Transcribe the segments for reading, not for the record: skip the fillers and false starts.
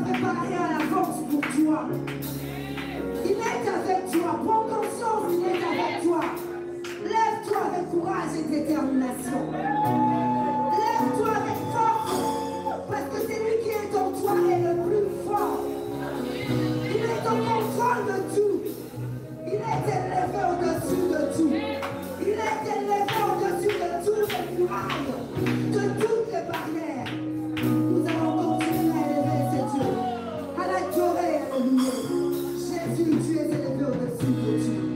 préparé à l'avance pour toi. Il est avec toi. Prends conscience, il est avec toi. Lève-toi avec courage et détermination. Lève-toi avec force. Parce que celui qui est en toi est le plus fort. Il est en contrôle de tout. Il est élevé au-dessus de tout. Il est élevé au-dessus de tous les murailles, de toutes les barrières. Nous allons continuer à élever ces dieux, à l'adorer et à le louer. Jésus, tu es élevé au-dessus de tout.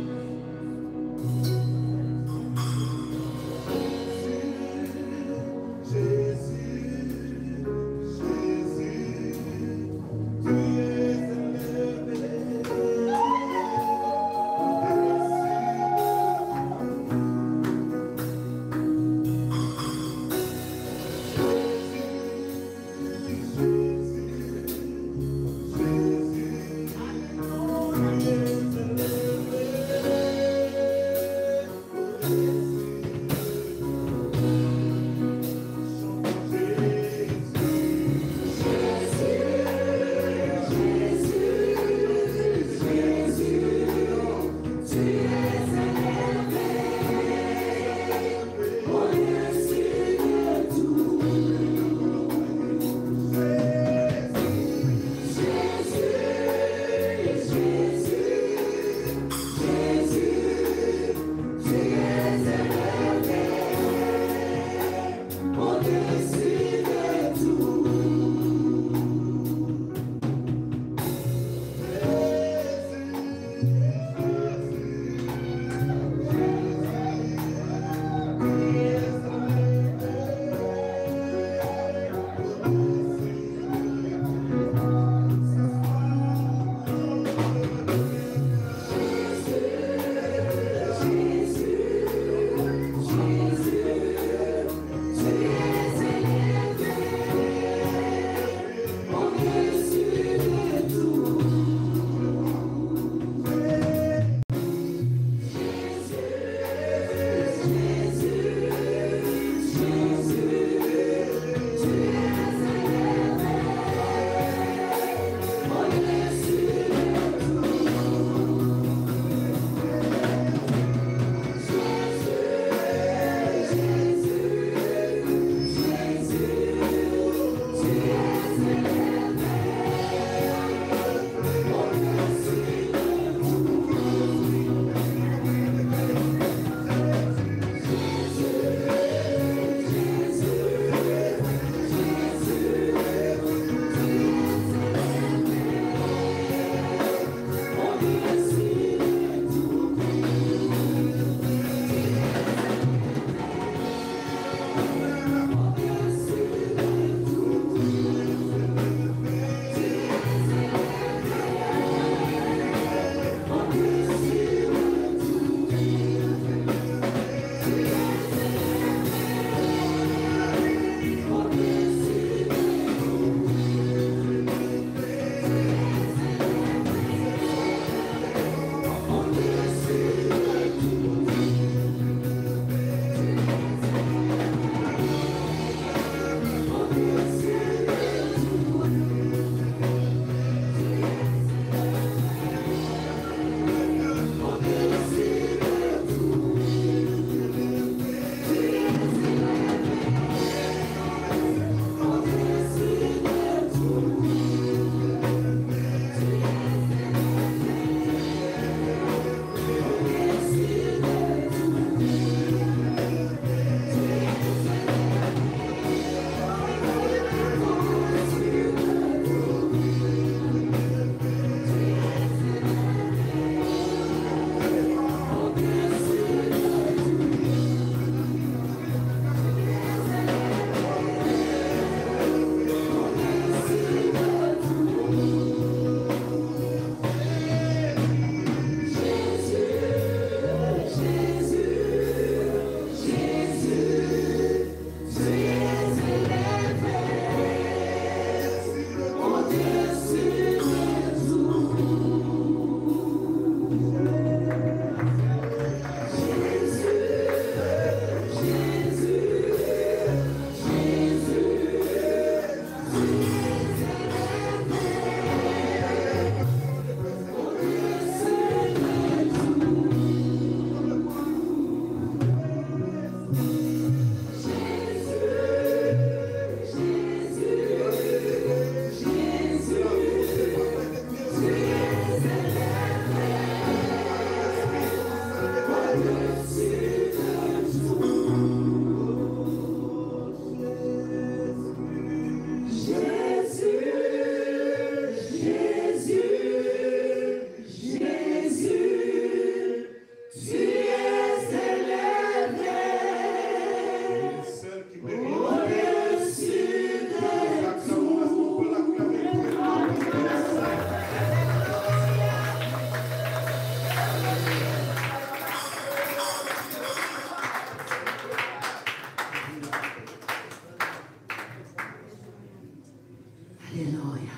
Alléluia.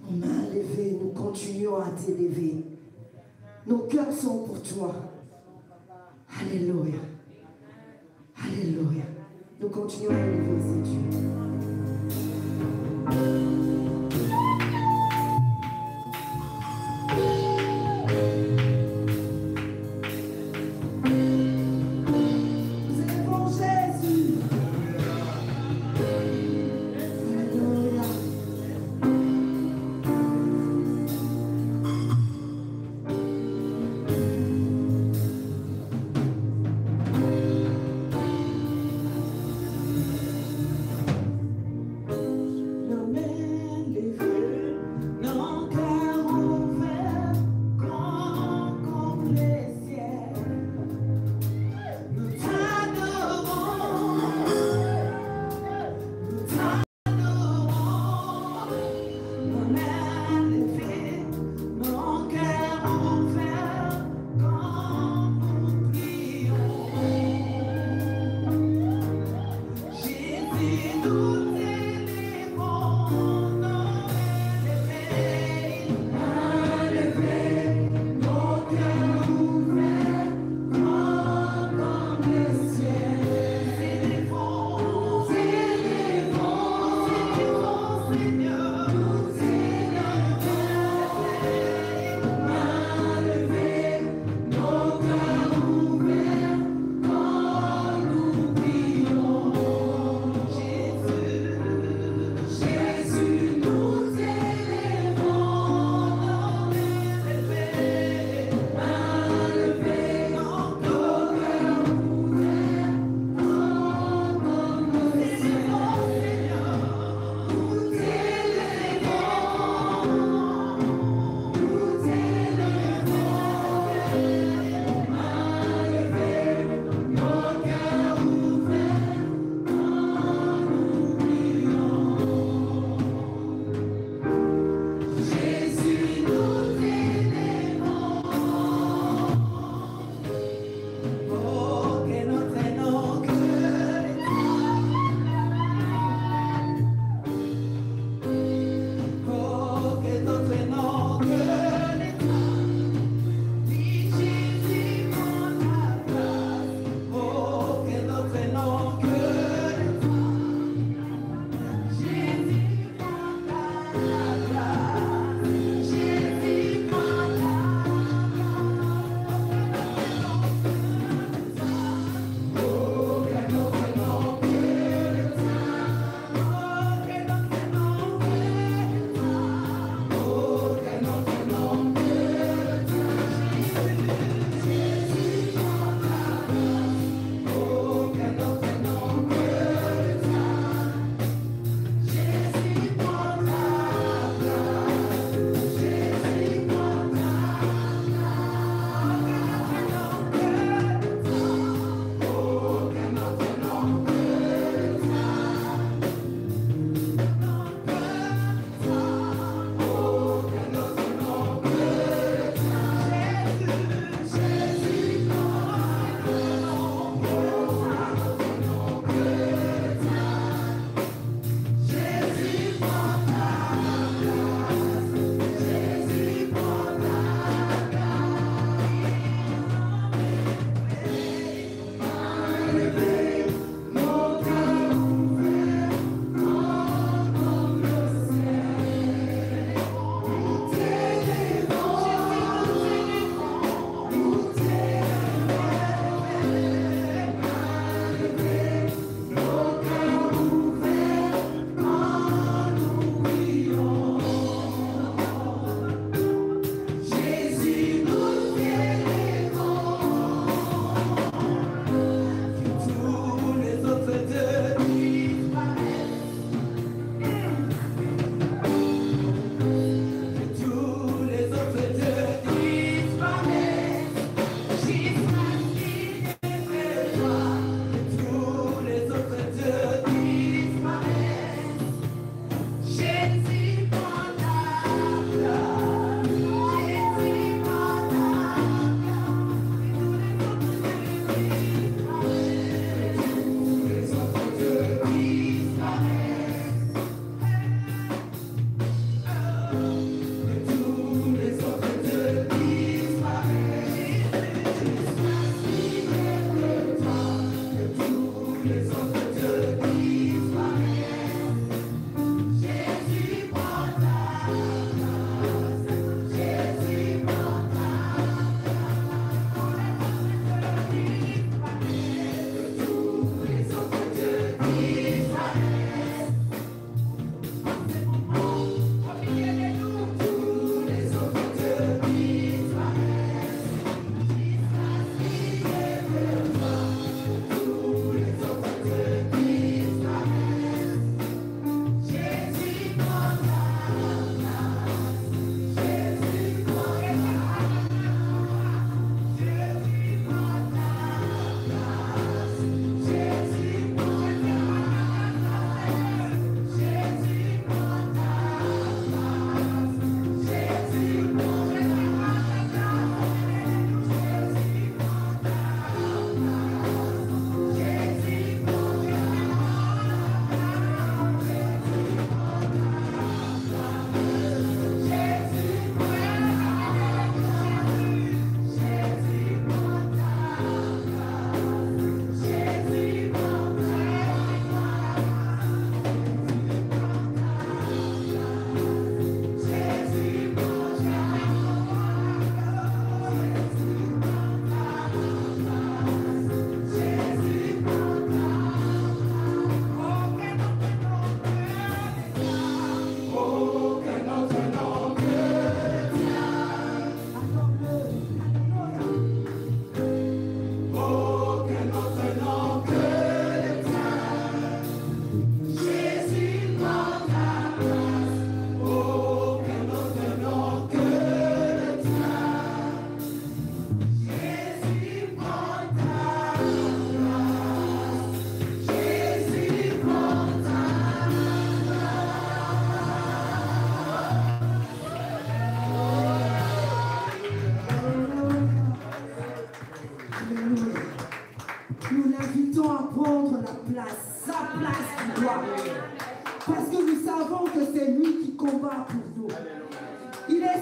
Nos mains levées, nous continuons à t'élever. Nos cœurs sont pour toi. Alléluia. Alléluia. Nous continuons à élever ce Dieu.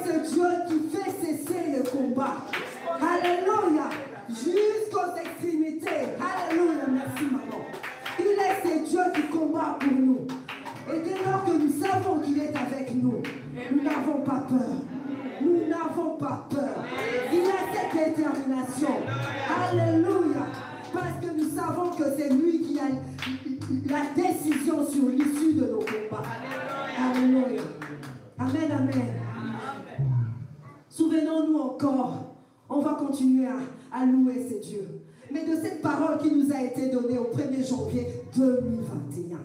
ce Dieu qui fait cesser le combat. Alléluia. Jusqu'aux extrémités. Alléluia. Merci, maman. Il est ce Dieu qui combat pour nous. Et dès lors que nous savons qu'il est avec nous, nous n'avons pas peur. Nous n'avons pas peur. Il a cette détermination. Alléluia. Parce que nous savons que c'est lui qui a la décision sur l'issue de nos combats. Alléluia. Amen, amen. Souvenons-nous encore, on va continuer à louer ces dieux. Mais de cette parole qui nous a été donnée au 1er janvier 2021.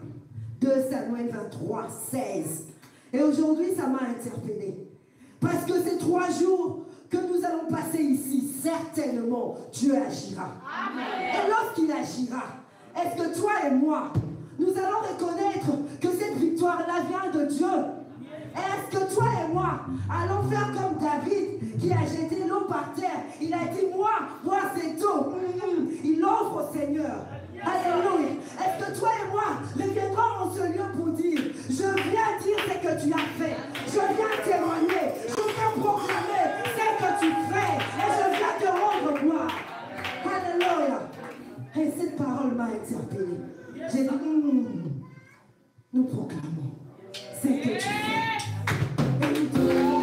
2 Samuel 23, 16. Et aujourd'hui, ça m'a interpellée. Parce que ces 3 jours que nous allons passer ici, certainement, Dieu agira. Amen. Et lorsqu'il agira, est-ce que toi et moi, nous allons reconnaître que cette victoire-là vient de Dieu? Est-ce que toi et moi allons faire comme David qui a jeté l'eau par terre? Il a dit, moi c'est eau. Il offre au Seigneur. Alléluia. Est-ce que toi et moi reviendrons en ce lieu pour dire, je viens dire ce que tu as fait. Je viens témoigner. Je viens proclamer ce que tu fais. Et je viens te rendre gloire. Alléluia. Et cette parole m'a interpellée. J'ai dit, nous proclamons ce que tu fais. Et nous te rendons.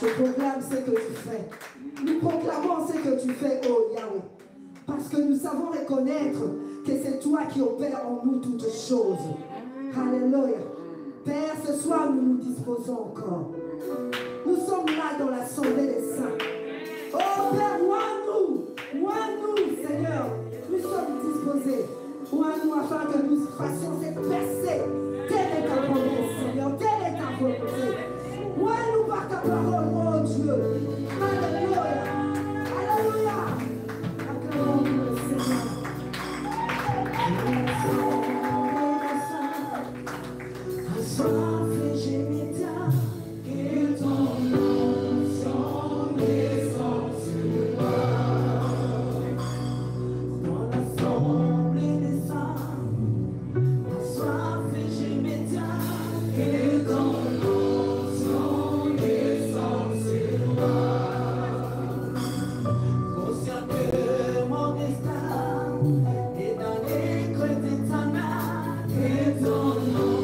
Je proclame ce que tu fais. Nous proclamons ce que tu fais, oh Yahweh. Parce que nous savons reconnaître que c'est toi qui opères en nous toutes choses. Alléluia. Père, ce soir, nous nous disposons encore. Nous sommes là dans l'assemblée des saints. Oh Père, oins-nous, Seigneur. Nous sommes disposés. Oins-nous afin que nous fassions cette percée. Telle est ta promesse, Seigneur. Telle est ta volonté. Oins-nous par ta parole, oh Dieu. Alléluia. Alléluia. Acclamons-nous le Seigneur. Soif et gémita, que ton nom s'en descende sur moi. Dans l'assemblée des saints, soif et gémita, que ton nom s'en descende sur moi. Conscient que mon destin est dans les creux de ta main, que ton nom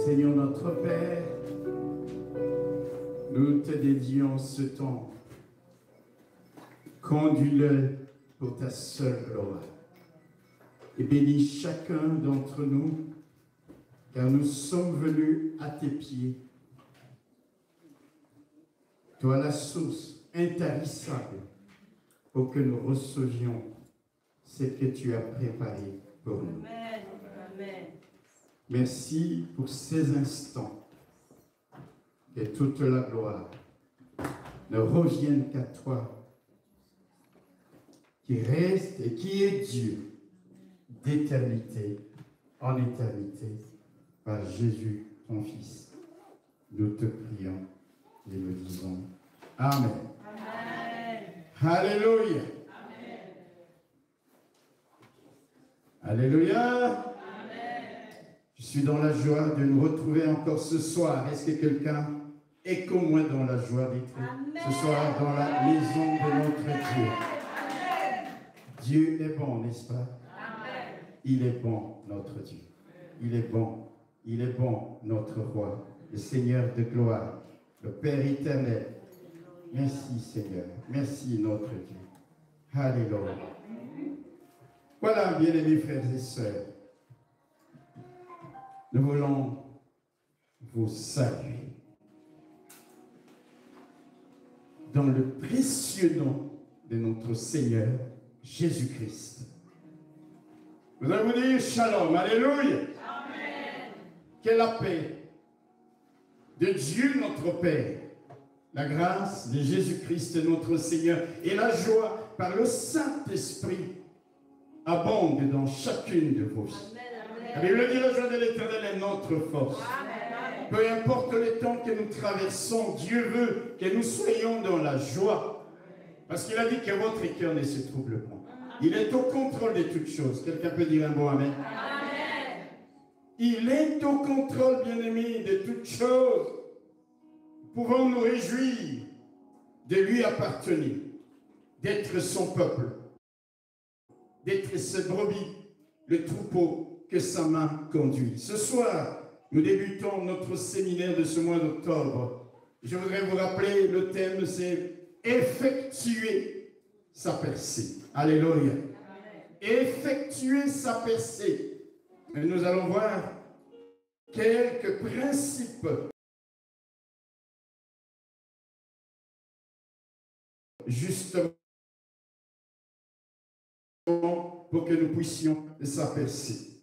Seigneur notre Père, nous te dédions ce temps. Conduis-le pour ta seule gloire. Et bénis chacun d'entre nous, car nous sommes venus à tes pieds. Toi la source intarissable pour que nous recevions ce que tu as préparé pour nous. Amen. Amen. Merci pour ces instants. Que toute la gloire ne revienne qu'à toi, qui reste et qui est Dieu d'éternité en éternité, par Jésus, ton Fils. Nous te prions et nous disons Amen. Amen. Alléluia. Amen. Alléluia. Je suis dans la joie de nous retrouver encore ce soir. Est-ce que quelqu'un est comme moi dans la joie d'être ce soir dans la maison de notre Dieu? Dieu est bon, n'est-ce pas? Il est bon, notre Dieu. Il est bon. Il est bon, notre roi, le Seigneur de gloire, le Père éternel. Merci, Seigneur. Merci, notre Dieu. Alléluia. Voilà, bien-aimés frères et sœurs, nous voulons vous saluer dans le précieux nom de notre Seigneur Jésus-Christ. Nous allons vous dire shalom, alléluia. Amen. Que la paix de Dieu notre Père, la grâce de Jésus-Christ notre Seigneur et la joie par le Saint-Esprit abondent dans chacune de vos vies. La Bible dit la joie de l'Éternel est notre force. Amen. Peu importe le temps que nous traversons, Dieu veut que nous soyons dans la joie. Parce qu'il a dit que votre cœur ne se trouble pas. Il est au contrôle de toutes choses. Quelqu'un peut dire un bon amen? Amen. Il est au contrôle, bien-aimé, de toutes choses. Nous pouvons nous réjouir de lui appartenir, d'être son peuple, d'être ses brebis, le troupeau que sa main conduit. Ce soir, nous débutons notre séminaire de ce mois d'octobre. Je voudrais vous rappeler, le thème c'est « Effectuer sa percée ». Alléluia. Effectuer sa percée. Mais nous allons voir quelques principes justement pour que nous puissions s'apercer.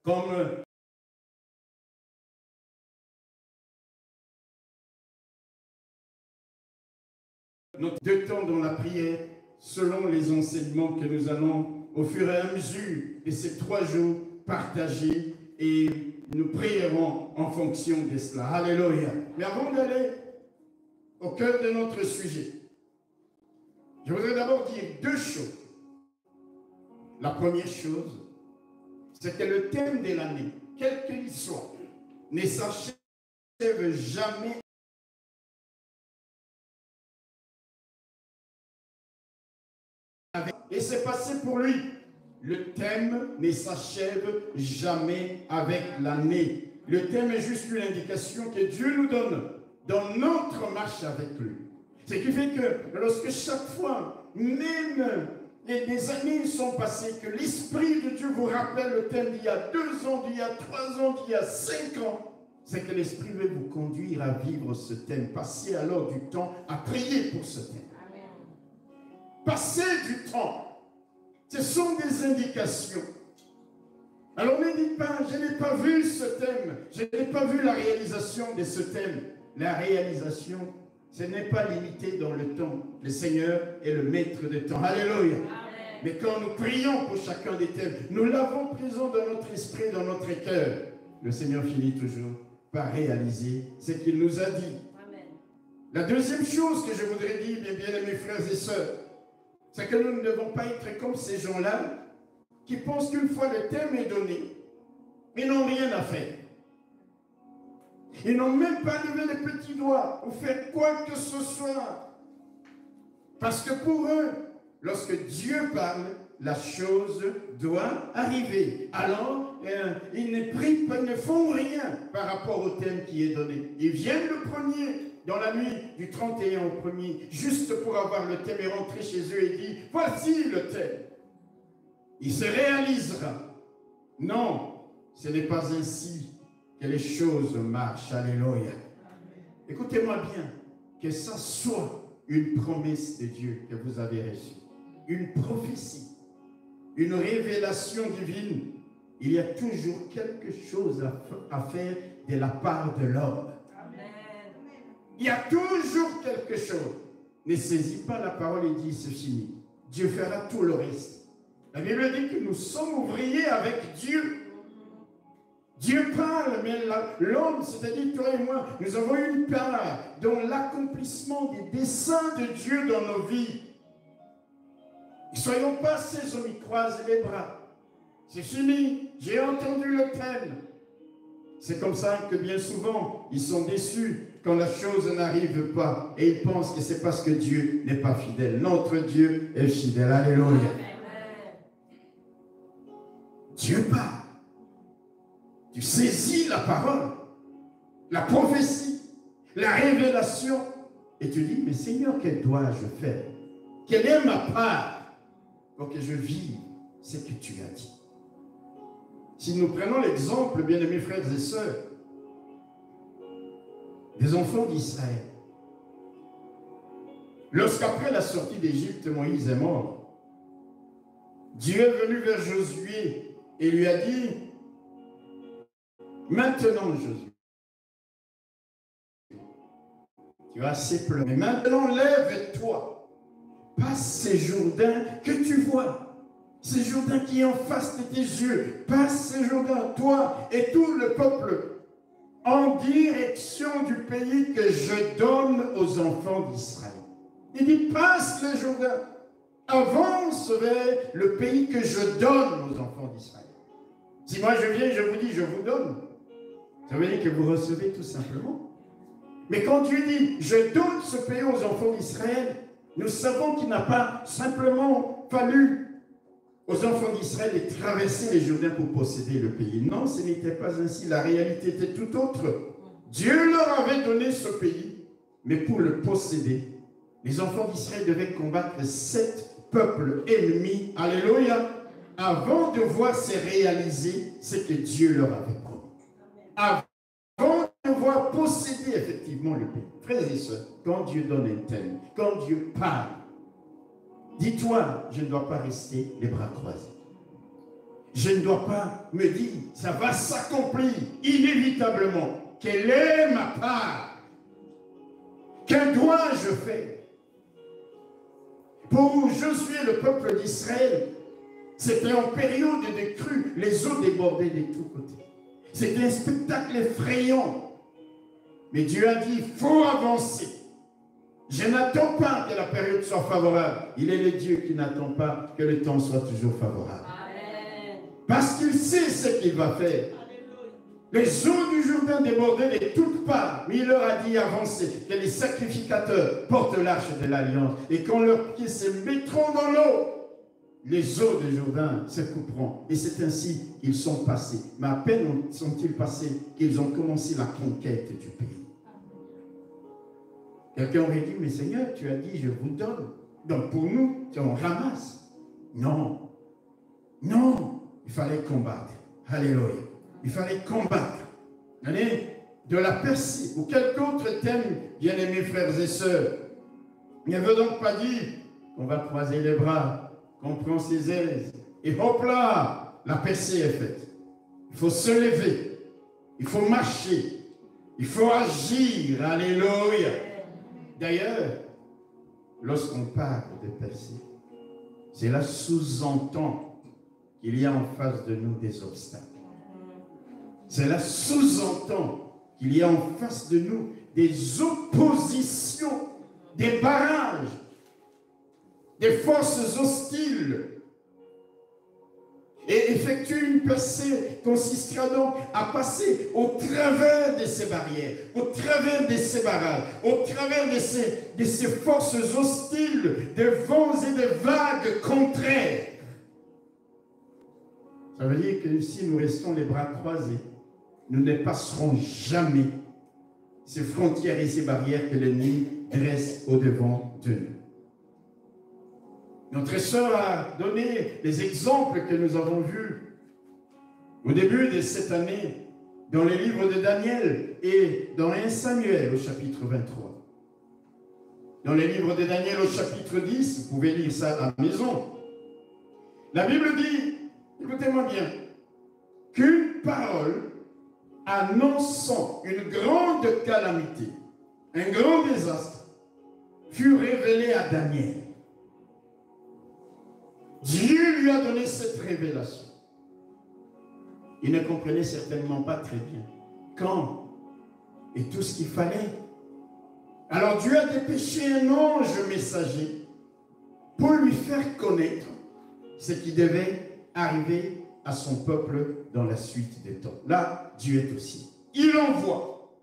Comme notre deux temps dans la prière, selon les enseignements que nous allons au fur et à mesure de ces 3 jours partager, et nous prierons en fonction de cela. Alléluia. Mais avant d'aller au cœur de notre sujet, je voudrais d'abord dire 2 choses. La première chose, c'est que le thème de l'année, quel qu'il soit, ne s'achève jamais avec. Et c'est passé pour lui. Le thème ne s'achève jamais avec l'année. Le thème est juste une indication que Dieu nous donne dans notre marche avec lui. Ce qui fait que lorsque chaque fois, même les années sont passées, que l'Esprit de Dieu vous rappelle le thème d'il y a 2 ans, d'il y a 3 ans, d'il y a 5 ans, c'est que l'Esprit veut vous conduire à vivre ce thème. Passez alors du temps à prier pour ce thème. Amen. Passez du temps. Ce sont des indications. Alors ne dites pas, je n'ai pas vu ce thème, je n'ai pas vu la réalisation de ce thème. La réalisation, ce n'est pas limité dans le temps. Le Seigneur est le maître des temps. Alléluia. Amen. Mais quand nous prions pour chacun des thèmes, nous l'avons présent dans notre esprit, dans notre cœur. Le Seigneur finit toujours par réaliser ce qu'il nous a dit. Amen. La deuxième chose que je voudrais dire, bien mes frères et sœurs, c'est que nous ne devons pas être comme ces gens-là qui pensent qu'une fois le thème est donné, ils n'ont rien à faire. Ils n'ont même pas levé les petits doigts ou fait quoi que ce soit. Parce que pour eux, lorsque Dieu parle, la chose doit arriver. Alors, ils ne prient pas, ne font rien par rapport au thème qui est donné. Ils viennent le premier, dans la nuit du 31 au 1er, juste pour avoir le thème et rentrer chez eux et dire, voici le thème. Il se réalisera. Non, ce n'est pas ainsi que les choses marchent. Alléluia. Écoutez-moi bien, que ça soit une promesse de Dieu que vous avez reçue, une prophétie, une révélation divine, il y a toujours quelque chose à faire de la part de l'homme. Il y a toujours quelque chose. Ne saisis pas la parole et dis c'est fini. Dieu fera tout le reste. La Bible dit que nous sommes ouvriers avec Dieu. Dieu parle, mais l'homme, c'est-à-dire toi et moi, nous avons une part dans l'accomplissement des desseins de Dieu dans nos vies. Ne soyons pas ces hommes qui croisent les bras. C'est fini, j'ai entendu le thème. C'est comme ça que bien souvent, ils sont déçus quand la chose n'arrive pas. Et ils pensent que c'est parce que Dieu n'est pas fidèle. Notre Dieu est fidèle. Alléluia. Dieu parle. Tu saisis la parole, la prophétie, la révélation, et tu dis, mais Seigneur, que dois-je faire? Quelle est ma part pour que je vive ce que tu as dit? Si nous prenons l'exemple, bien-aimés frères et sœurs, des enfants d'Israël, lorsqu'après la sortie d'Égypte, Moïse est mort, Dieu est venu vers Josué et lui a dit, maintenant Josué, tu as assez pleuré, mais maintenant lève-toi, passe ces Jourdains que tu vois, ces Jourdains qui est en face de tes yeux, passe ces Jourdains, toi et tout le peuple, en direction du pays que je donne aux enfants d'Israël. Il dit, passe le Jourdain, avance vers le pays que je donne aux enfants d'Israël. Si moi je viens, je vous dis, je vous donne, ça veut dire que vous recevez tout simplement. Mais quand Dieu dit, je donne ce pays aux enfants d'Israël, nous savons qu'il n'a pas simplement fallu aux enfants d'Israël de traverser les Jourdains pour posséder le pays. Non, ce n'était pas ainsi. La réalité était tout autre. Dieu leur avait donné ce pays, mais pour le posséder, les enfants d'Israël devaient combattre 7 peuples ennemis, alléluia, avant de voir se réaliser ce que Dieu leur avait promis. Avant de voir posséder effectivement le pays. Frères et sœurs, quand Dieu donne un thème, quand Dieu parle, dis-toi, je ne dois pas rester les bras croisés. Je ne dois pas me dire, ça va s'accomplir inévitablement. Quelle est ma part? Que dois-je faire? Pour Josué, le peuple d'Israël, c'était en période de crue, les eaux débordaient de tous côtés. C'était un spectacle effrayant. Mais Dieu a dit, il faut avancer. Je n'attends pas que la période soit favorable. Il est le Dieu qui n'attend pas que le temps soit toujours favorable. Amen. Parce qu'il sait ce qu'il va faire. Les eaux du Jourdain débordaient de toutes parts, mais il leur a dit avancez, que les sacrificateurs portent l'arche de l'alliance. Et quand leurs pieds se mettront dans l'eau, les eaux du Jourdain se couperont. Et c'est ainsi qu'ils sont passés. Mais à peine sont-ils passés qu'ils ont commencé la conquête du pays. Quelqu'un aurait dit, mais Seigneur, tu as dit, je vous donne. Donc pour nous, on ramasse. Non. Non. Il fallait combattre. Alléluia. Il fallait combattre. De la percée ou quelque autre thème, bien-aimés frères et sœurs. Il ne veut donc pas dire qu'on va croiser les bras, qu'on prend ses ailes. Et hop là, la percée est faite. Il faut se lever. Il faut marcher. Il faut agir. Alléluia. D'ailleurs, lorsqu'on parle de percée, cela sous-entend qu'il y a en face de nous des obstacles. Cela sous-entend qu'il y a en face de nous des oppositions, des barrages, des forces hostiles. Et effectuer une percée consistera donc à passer au travers de ces barrières, au travers de ces barrages, au travers de ces forces hostiles, de vents et de vagues contraires. Ça veut dire que si nous restons les bras croisés, nous ne passerons jamais ces frontières et ces barrières que l'ennemi dresse au-devant de nous. Notre sœur a donné les exemples que nous avons vus au début de cette année dans les livres de Daniel et dans 1 Samuel au chapitre 23. Dans les livres de Daniel au chapitre 10, vous pouvez lire ça à la maison. La Bible dit, écoutez-moi bien, qu'une parole annonçant une grande calamité, un grand désastre, fut révélée à Daniel. Dieu lui a donné cette révélation. Il ne comprenait certainement pas très bien quand et tout ce qu'il fallait. Alors Dieu a dépêché un ange messager pour lui faire connaître ce qui devait arriver à son peuple dans la suite des temps. Là, Dieu est aussi. Il envoie.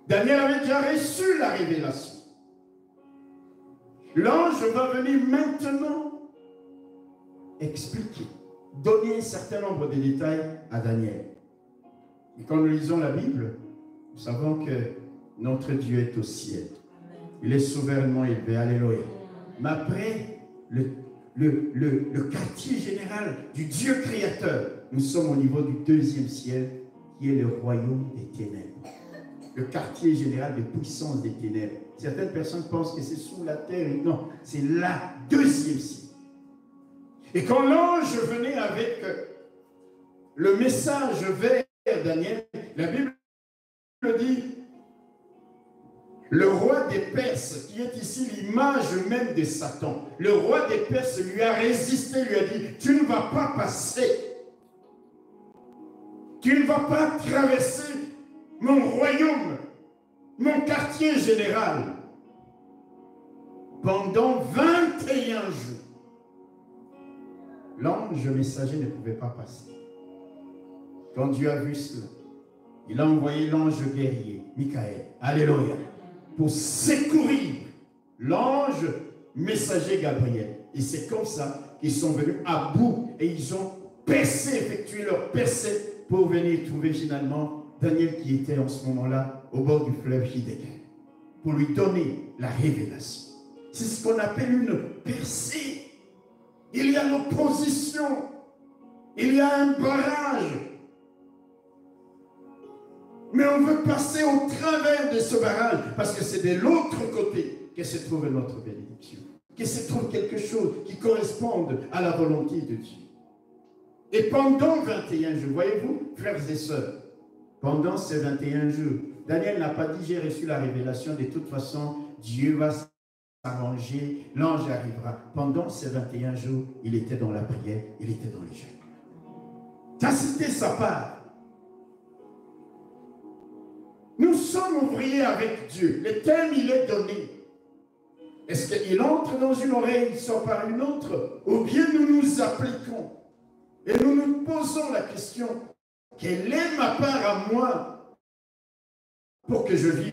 Daniel avait déjà reçu la révélation. L'ange va venir maintenant expliquer donné un certain nombre de détails à Daniel. Et quand nous lisons la Bible, nous savons que notre Dieu est au ciel. Il est souverainement élevé. Alléluia. Mais après, le quartier général du Dieu créateur, nous sommes au niveau du deuxième ciel, qui est le royaume des ténèbres. Le quartier général de puissance des ténèbres. Certaines personnes pensent que c'est sous la terre. Non, c'est la deuxième ciel. Et quand l'ange venait avec le message vers Daniel, la Bible dit, le roi des Perses, qui est ici l'image même de Satan, le roi des Perses lui a résisté, lui a dit, tu ne vas pas passer, tu ne vas pas traverser mon royaume, mon quartier général, pendant 21 jours. L'ange messager ne pouvait pas passer. Quand Dieu a vu cela, il a envoyé l'ange guerrier, Michael, alléluia, pour secourir l'ange messager Gabriel. Et c'est comme ça qu'ils sont venus à bout et ils ont effectué leur percée pour venir trouver finalement Daniel qui était en ce moment-là au bord du fleuve Hiddekel, pour lui donner la révélation. C'est ce qu'on appelle une percée. Il y a l'opposition, il y a un barrage. Mais on veut passer au travers de ce barrage parce que c'est de l'autre côté que se trouve notre bénédiction, que se trouve quelque chose qui corresponde à la volonté de Dieu. Et pendant 21 jours, voyez-vous, frères et sœurs, pendant ces 21 jours, Daniel n'a pas dit j'ai reçu la révélation, de toute façon, Dieu va s'arranger, l'ange arrivera. Pendant ces 21 jours, il était dans la prière, il était dans les jeûnes. Ça, c'était sa part. Nous sommes ouvriers avec Dieu. Le thème, il est donné. Est-ce qu'il entre dans une oreille, il sort par une autre? Ou bien nous nous appliquons et nous nous posons la question, quelle est ma part à moi pour que je vive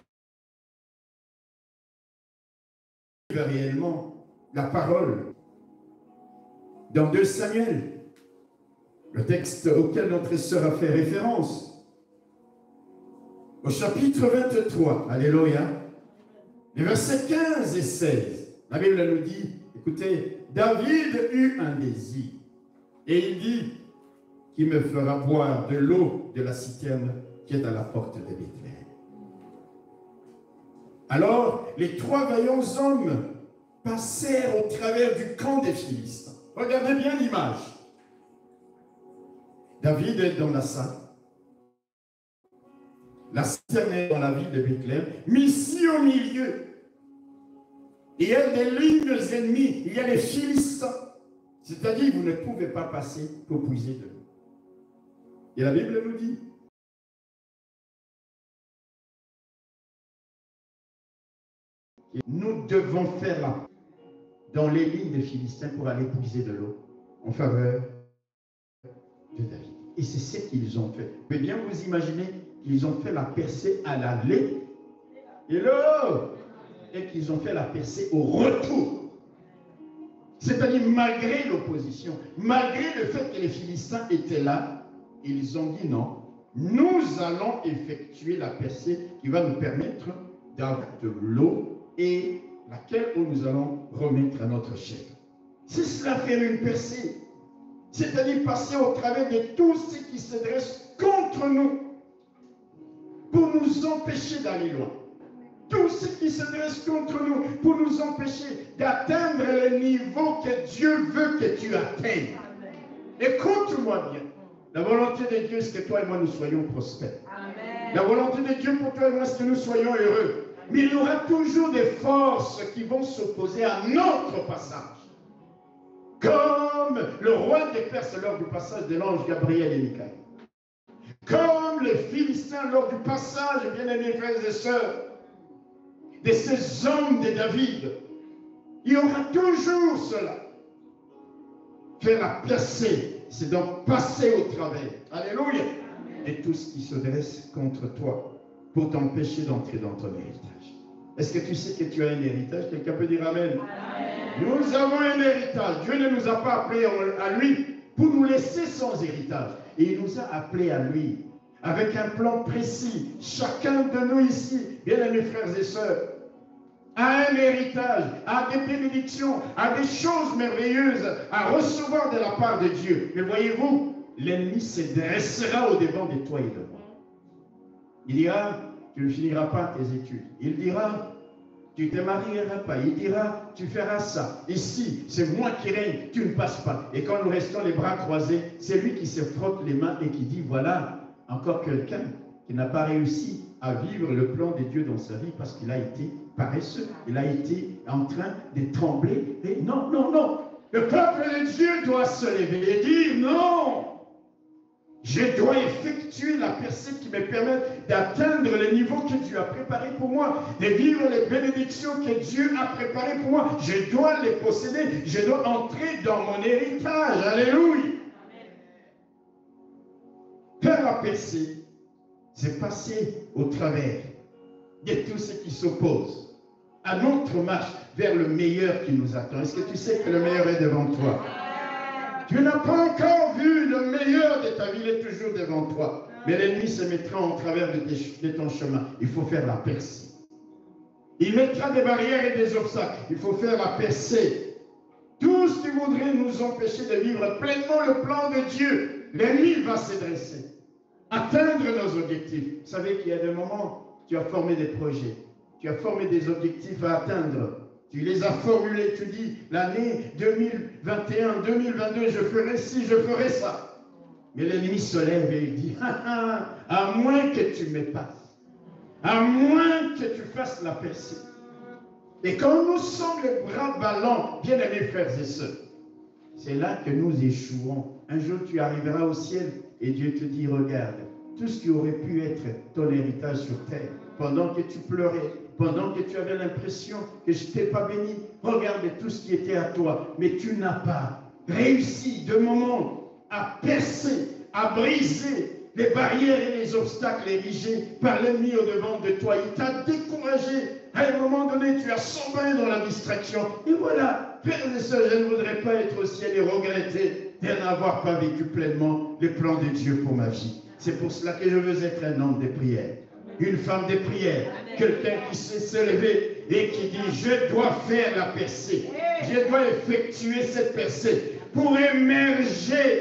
réellement la parole? Dans 2 Samuel, le texte auquel notre sœur a fait référence, au chapitre 23, alléluia, les versets 15 et 16, la Bible nous dit, écoutez, David eut un désir, et il dit qu'il me fera boire de l'eau de la citerne qui est à la porte de Bethléem. Alors, les 3 vaillants hommes passèrent au travers du camp des Philistins. Regardez bien l'image. David est dans la salle. La citerne est dans la ville de Bethléem, mais ici au milieu, il y a des lignes ennemies, il y a les Philistins. C'est-à-dire, vous ne pouvez pas passer pour puiser de l'eau. Et la Bible nous dit, nous devons faire la paix dans les lignes des Philistins pour aller puiser de l'eau en faveur de David. Et c'est ce qu'ils ont fait. Mais bien vous imaginez qu'ils ont fait la percée à l'aller et qu'ils ont fait la percée au retour. C'est-à-dire malgré l'opposition, malgré le fait que les Philistins étaient là, ils ont dit non, nous allons effectuer la percée qui va nous permettre d'avoir de l'eau et laquelle nous allons remettre à notre chef. C'est cela faire une percée. C'est-à-dire passer au travers de tous ceux qui se dressent contre nous pour nous empêcher d'aller loin. Tous ceux qui se dressent contre nous pour nous empêcher d'atteindre le niveau que Dieu veut que tu atteignes. Écoute-moi bien. La volonté de Dieu, c'est que toi et moi, nous soyons prospères. Amen. La volonté de Dieu pour toi et moi, c'est que nous soyons heureux. Mais il y aura toujours des forces qui vont s'opposer à notre passage. Comme le roi des Perses lors du passage de l'ange Gabriel et Michael. Comme les Philistins lors du passage, bien-aimés frères et sœurs, de ces hommes de David. Il y aura toujours cela. Faire la percée, c'est donc passer au travers. Alléluia. Et tout ce qui se dresse contre toi pour t'empêcher d'entrer dans ton héritage. Est-ce que tu sais que tu as un héritage? Quelqu'un peut dire amen. Amen. Nous avons un héritage. Dieu ne nous a pas appelés à lui pour nous laisser sans héritage. Et il nous a appelés à lui, avec un plan précis. Chacun de nous ici, bien-aimés frères et sœurs, a un héritage, a des bénédictions, a des choses merveilleuses à recevoir de la part de Dieu. Mais voyez-vous, l'ennemi se dressera au-devant de toi et de moi. Il dira, tu ne finiras pas tes études. Il dira, tu ne te marieras pas. Il dira, tu feras ça. Ici, c'est moi qui règne, tu ne passes pas. Et quand nous restons les bras croisés, c'est lui qui se frotte les mains et qui dit, voilà, encore quelqu'un qui n'a pas réussi à vivre le plan de Dieu dans sa vie parce qu'il a été paresseux. Il a été en train de trembler. Et non, non, non. Le peuple de Dieu doit se lever et dire, non. Je dois effectuer la percée qui me permet d'atteindre le niveau que Dieu a préparé pour moi, de vivre les bénédictions que Dieu a préparées pour moi. Je dois les posséder, je dois entrer dans mon héritage. Alléluia. Faire la percée, c'est passer au travers de tout ce qui s'oppose à notre marche vers le meilleur qui nous attend. Est-ce que tu sais que le meilleur est devant toi? Tu n'as pas encore vu le meilleur de ta vie, il est toujours devant toi. Mais l'ennemi se mettra en travers de ton chemin. Il faut faire la percée. Il mettra des barrières et des obstacles. Il faut faire la percée. Tout ce qui voudrait nous empêcher de vivre pleinement le plan de Dieu, l'ennemi va se dresser. Atteindre nos objectifs. Vous savez qu'il y a des moments, tu as formé des projets. Tu as formé des objectifs à atteindre. Tu les as formulés, tu dis, l'année 2021, 2022, je ferai ci, je ferai ça. Mais l'ennemi se lève et il dit, à moins que tu m'épasses, à moins que tu fasses la percée. Et quand nous sommes les bras ballants, bien-aimés frères et sœurs, c'est là que nous échouons. Un jour, tu arriveras au ciel et Dieu te dit, regarde, tout ce qui aurait pu être ton héritage sur terre, pendant que tu pleurais, pendant que tu avais l'impression que je ne t'ai pas béni, regarde tout ce qui était à toi, mais tu n'as pas réussi de moment à percer, à briser les barrières et les obstacles érigés par l'ennemi au-devant de toi. Il t'a découragé. À un moment donné, tu as sombré dans la distraction. Et voilà, frères et sœurs, je ne voudrais pas être au ciel et regretter de n'avoir pas vécu pleinement le plan de Dieu pour ma vie. C'est pour cela que je veux être un homme de prière, une femme de prière, quelqu'un qui sait se lever et qui dit, je dois faire la percée, je dois effectuer cette percée pour émerger,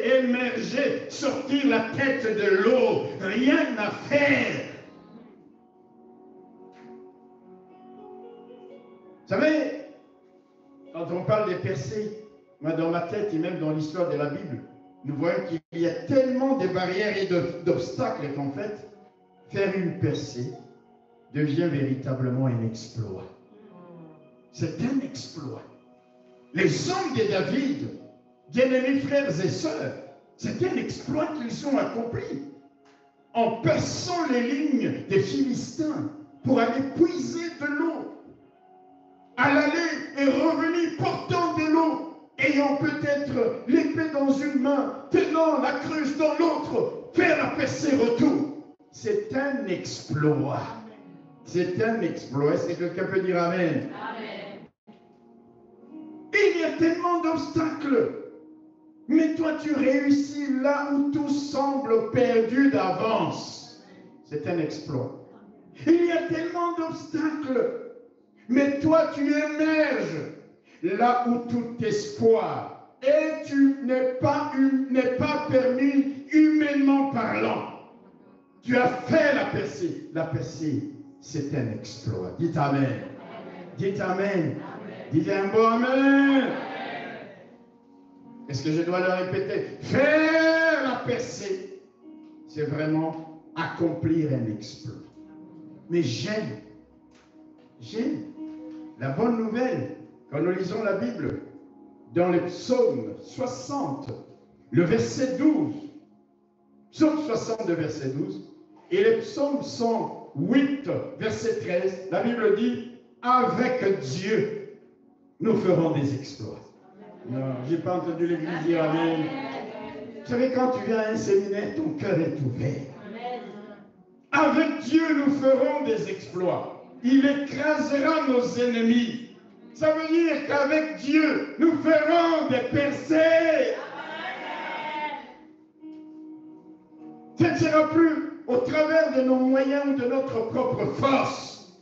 sortir la tête de l'eau, rien à faire. Vous savez, quand on parle des percées, moi dans ma tête et même dans l'histoire de la Bible, nous voyons qu'il y a tellement de barrières et d'obstacles qu'en fait, faire une percée devient véritablement un exploit. C'est un exploit. Les hommes de David, bien-aimés frères et sœurs, c'est un exploit qu'ils ont accompli en perçant les lignes des Philistins pour aller puiser de l'eau, à l'aller et revenir portant de l'eau, ayant peut-être l'épée dans une main, tenant la cruche dans l'autre, faire la percée retour. C'est un exploit. C'est un exploit. Est-ce que quelqu'un peut dire Amen? Amen. Il y a tellement d'obstacles. Mais toi, tu réussis là où tout semble perdu d'avance. C'est un exploit. Il y a tellement d'obstacles. Mais toi, tu émerges là où tout espoir et tu n'es pas permis humainement parlant. Tu as fait la percée. La percée, c'est un exploit. Dites Amen. Amen. Dites Amen. Amen. Dites un bon Amen. Est-ce que je dois le répéter? Faire la percée, c'est vraiment accomplir un exploit. Mais j'aime la bonne nouvelle. Quand nous lisons la Bible, dans le psaume 60, le verset 12, psaume 60, verset 12, et le psaume 108, verset 13, la Bible dit, avec Dieu, nous ferons des exploits. Non, je n'ai pas entendu l'Église dire Amen. Vous savez, quand tu viens à un séminaire, ton cœur est ouvert. Avec Dieu, nous ferons des exploits. Il écrasera nos ennemis. Ça veut dire qu'avec Dieu, nous ferons des percées. sera plus au travers de nos moyens ou de notre propre force.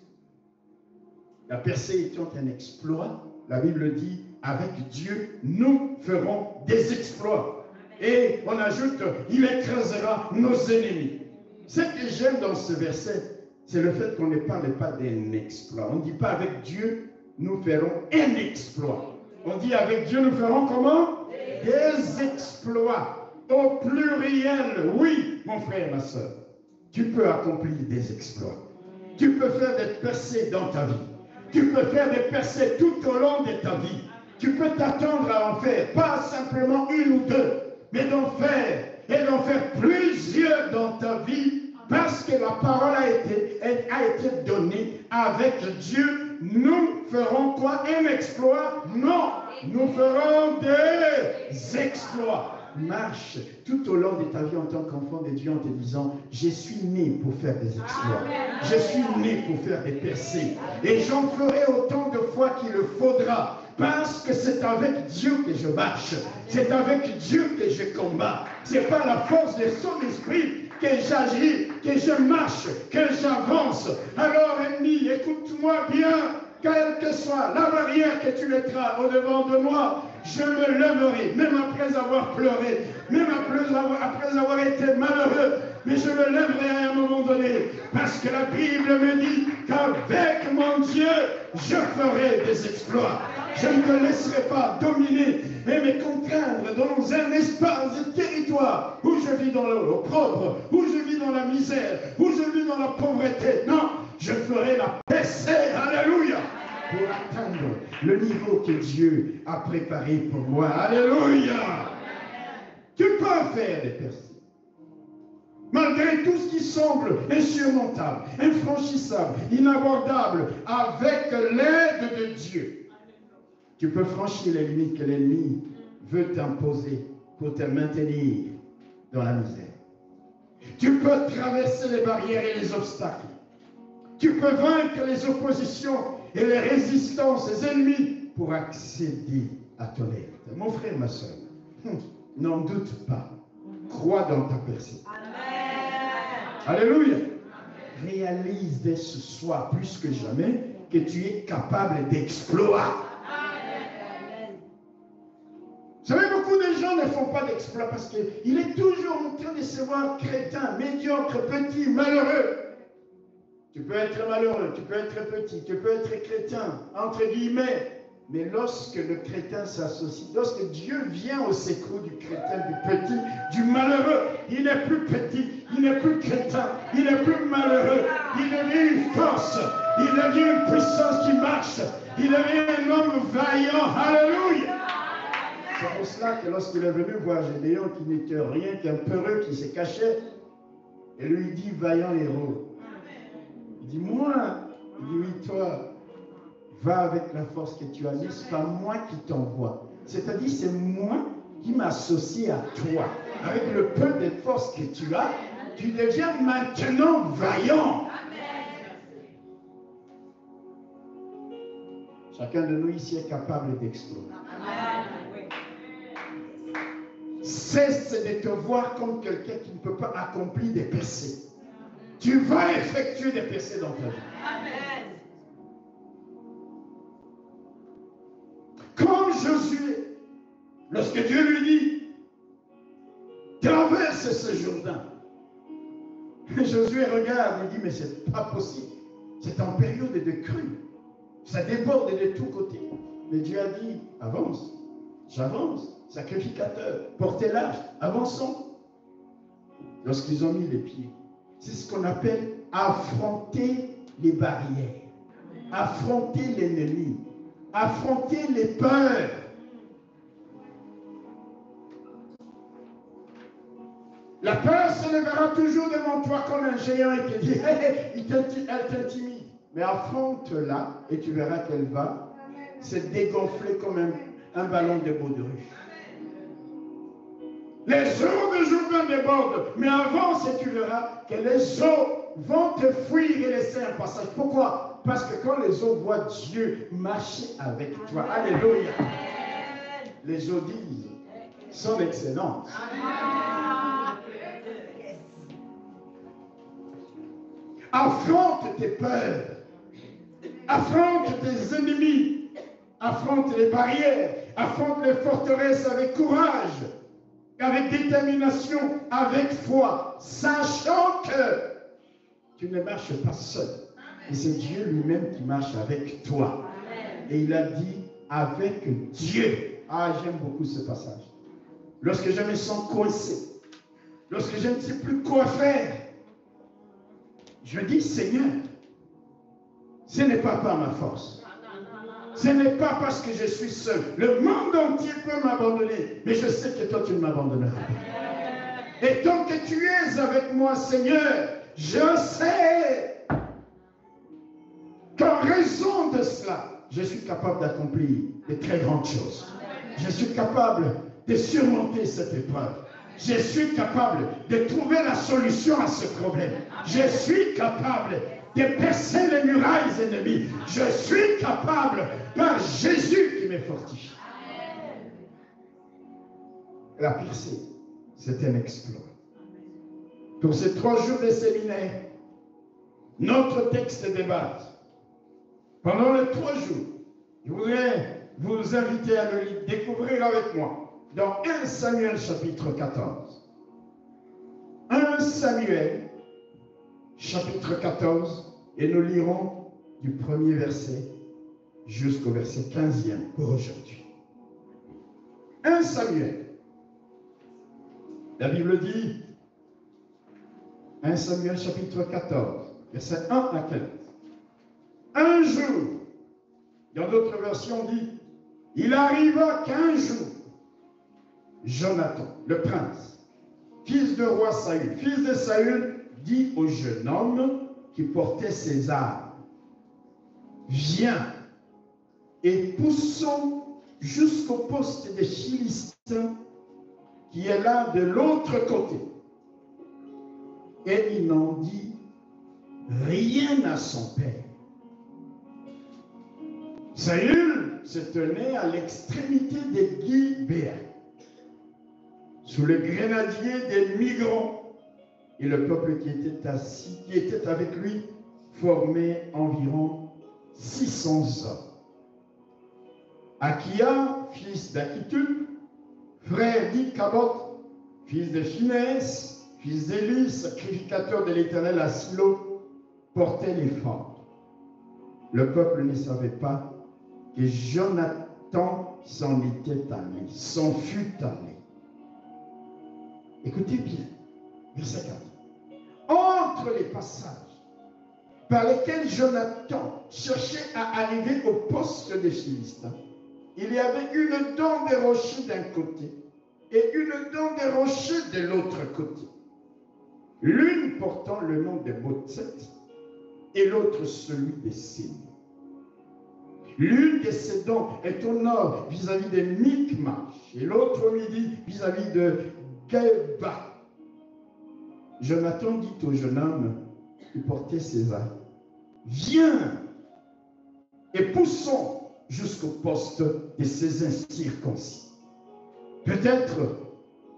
La percée étant un exploit, la Bible dit, avec Dieu, nous ferons des exploits. Et on ajoute, il écrasera nos ennemis. Ce que j'aime dans ce verset, c'est le fait qu'on ne parle pas d'un exploit. On ne dit pas avec Dieu, nous ferons un exploit. On dit avec Dieu, nous ferons comment? Des exploits. Au pluriel, oui, mon frère et ma soeur. Tu peux accomplir des exploits. Tu peux faire des percées dans ta vie. Tu peux faire des percées tout au long de ta vie. Tu peux t'attendre à en faire, pas simplement une ou deux, mais d'en faire, et d'en faire plusieurs dans ta vie, parce que la parole a été donnée avec Dieu. Nous ferons quoi? Un exploit? Non, nous ferons des exploits. Marche tout au long de ta vie en tant qu'enfant de Dieu en te disant, je suis né pour faire des exploits. Je suis né pour faire des percées. Et j'en ferai autant de fois qu'il le faudra. Parce que c'est avec Dieu que je marche. C'est avec Dieu que je combats. Ce n'est pas la force de son esprit que j'agis, que je marche, que j'avance. Alors, ennemi, écoute-moi bien. Quelle que soit la barrière que tu mettras au-devant de moi, je me lèverai, même après avoir pleuré, même après avoir été malheureux, mais je me lèverai à un moment donné, parce que la Bible me dit qu'avec mon Dieu, je ferai des exploits. Je ne me laisserai pas dominer et me contraindre dans un espace de territoire où je vis dans l'opprobre, où je vis dans la misère, où je vis dans la pauvreté. Non, je ferai la percée, alléluia, pour atteindre le niveau que Dieu a préparé pour moi. Alléluia. Tu peux faire des percées. Malgré tout ce qui semble insurmontable, infranchissable, inabordable, avec l'aide de Dieu. Tu peux franchir les limites que l'ennemi veut t'imposer pour te maintenir dans la misère. Tu peux traverser les barrières et les obstacles. Tu peux vaincre les oppositions et les résistances, les ennemis, pour accéder à ton aide. Mon frère, ma soeur, n'en doute pas. Crois dans ta percée. Alléluia. Réalise dès ce soir, plus que jamais, que tu es capable d'exploits. Vous savez, beaucoup de gens ne font pas d'exploits parce qu'il est toujours en train de se voir crétin, médiocre, petit, malheureux. Tu peux être malheureux, tu peux être petit, tu peux être crétin, entre guillemets. Mais lorsque le crétin s'associe, lorsque Dieu vient au secours du crétin, du petit, du malheureux, il n'est plus petit, il n'est plus crétin, il n'est plus malheureux, il devient une force, il devient une puissance qui marche, il devient un homme vaillant. Alléluia! C'est pour cela que lorsqu'il est venu voir Gédéon qui n'était rien qu'un peureux qui se cachait, et lui dit, vaillant héros. Il dit, moi, il dit, oui, toi, va avec la force que tu as mise, c'est pas moi qui t'envoie. C'est-à-dire, c'est moi qui m'associe à toi. Avec le peu de force que tu as, tu deviens maintenant vaillant. Chacun de nous ici est capable d'explorer. Cesse de te voir comme quelqu'un qui ne peut pas accomplir des percées. Tu vas effectuer des percées dans ta vie. Amen. Comme Josué, lorsque Dieu lui dit, traverse ce Jourdain. Josué regarde et dit, mais c'est pas possible. C'est en période de crue. Ça déborde de tous côtés. Mais Dieu a dit, avance, j'avance. Sacrificateur, portez l'arche, avançons. Lorsqu'ils ont mis les pieds, c'est ce qu'on appelle affronter les barrières, affronter l'ennemi, affronter les peurs. La peur se lèvera toujours devant toi comme un géant et te dit, elle t'intimide. Mais affronte-la et tu verras qu'elle va se dégonfler comme un ballon de baudruche. Les eaux de Jourdain débordent, mais avance et tu verras que les eaux vont te fuir et laisser un passage. Pourquoi? Parce que quand les eaux voient Dieu marcher avec toi, alléluia, les eaux disent son excellence. Affronte tes peurs. Affronte tes ennemis. Affronte les barrières. Affronte les forteresses avec courage, avec détermination, avec foi, sachant que tu ne marches pas seul. Et c'est Dieu lui-même qui marche avec toi. Et il a dit avec Dieu. Ah, j'aime beaucoup ce passage. Lorsque je me sens coincé, lorsque je ne sais plus quoi faire, je dis Seigneur, ce n'est pas par ma force. Ce n'est pas parce que je suis seul. Le monde entier peut m'abandonner, mais je sais que toi tu ne m'abandonneras pas. Et tant que tu es avec moi, Seigneur, je sais qu'en raison de cela, je suis capable d'accomplir de très grandes choses. Je suis capable de surmonter cette épreuve. Je suis capable de trouver la solution à ce problème. Je suis capable de percer les murailles ennemies. Je suis capable par Jésus qui me fortifie. La percée, c'est un exploit. Pour ces 3 jours de séminaire, notre texte de base, pendant les 3 jours, je voudrais vous inviter à le découvrir avec moi dans 1 Samuel chapitre 14. 1 Samuel chapitre 14, et nous lirons du premier verset jusqu'au verset 15e pour aujourd'hui. 1 Samuel. La Bible dit, 1 Samuel chapitre 14, verset 1 à 15. Un jour, dans d'autres versions dit, il arriva qu'un jour, Jonathan, le prince, fils de roi Saül, fils de Saül, dit au jeune homme qui portait ses armes, viens, et poussons jusqu'au poste des Philistins qui est là de l'autre côté. Et il n'en dit rien à son père. Saül se tenait à l'extrémité des Gibéa, sous le grenadier des migrants, et le peuple qui était assis, qui était avec lui, formait environ 600 hommes. Achia, fils d'Achitub, frère d'Ikabot, fils de Phinehas, fils d'Élie, sacrificateur de l'Éternel à Silo, portait l'éphod. Le peuple ne savait pas que Jonathan s'en était allé, s'en fut allé. Écoutez bien, verset 4. Entre les passages par lesquels Jonathan cherchait à arriver au poste des Philistins, il y avait une dent des rochers d'un côté et une dent des rochers de l'autre côté. L'une portant le nom de Botset et l'autre celui de Séni. L'une de ces dents est au nord vis-à-vis de Micmash et l'autre au midi vis-à-vis de Geba. Jonathan dit au jeune homme qui portait ses armes, viens et poussons jusqu'au poste de ces incirconcis. Peut-être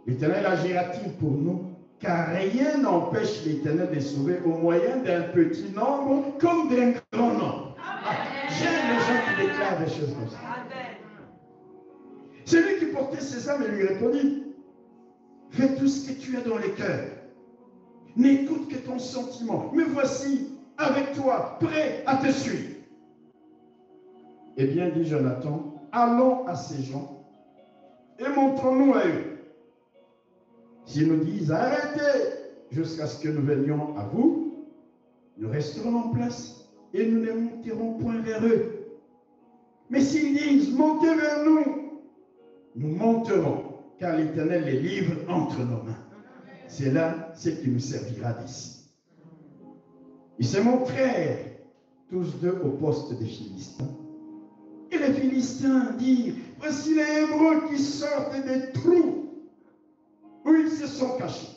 l'Éternel agira-t-il pour nous, car rien n'empêche l'Éternel de sauver au moyen d'un petit nombre comme d'un grand nombre. J'aime les gens qui déclarent des choses comme ça. Celui qui portait ses armes lui répondit, fais tout ce que tu as dans le cœur. N'écoute que ton sentiment. Me voici avec toi, prêt à te suivre. Eh bien, dit Jonathan, allons à ces gens et montrons-nous à eux. S'ils nous disent arrêtez jusqu'à ce que nous venions à vous, nous resterons en place et nous ne monterons point vers eux. Mais s'ils disent montez vers nous, nous monterons, car l'Éternel les livre entre nos mains. C'est là ce qui nous servira d'ici. Ils se montrèrent tous deux au poste des Philistins. Et les Philistins dirent, voici les Hébreux qui sortent des trous où ils se sont cachés.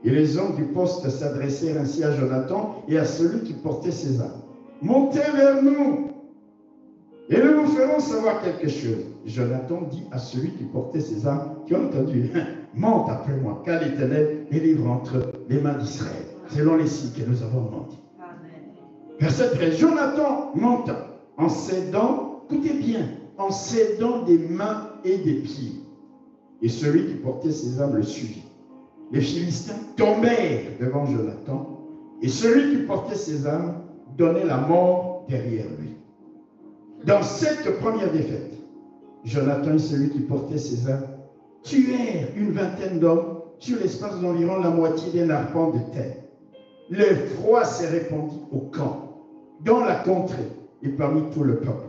Et les hommes du poste s'adressèrent ainsi à Jonathan et à celui qui portait ses armes. Montez vers nous et nous vous ferons savoir quelque chose. Jonathan dit à celui qui portait ses armes, qui a entendu, monte après moi, car l'Éternel les livre entre les mains d'Israël. selon les signes que nous avons montés. Amen. Verset 13. Jonathan monta en s'aidant, écoutez bien, en s'aidant des mains et des pieds. Et celui qui portait ses armes le suivit. Les Philistins tombèrent devant Jonathan, et celui qui portait ses armes donnait la mort derrière lui. Dans cette première défaite, Jonathan et celui qui portait ses armes tuèrent une vingtaine d'hommes sur l'espace d'environ la moitié d'un arpent de terre. Le froid s'est répandu au camp, dans la contrée et parmi tout le peuple.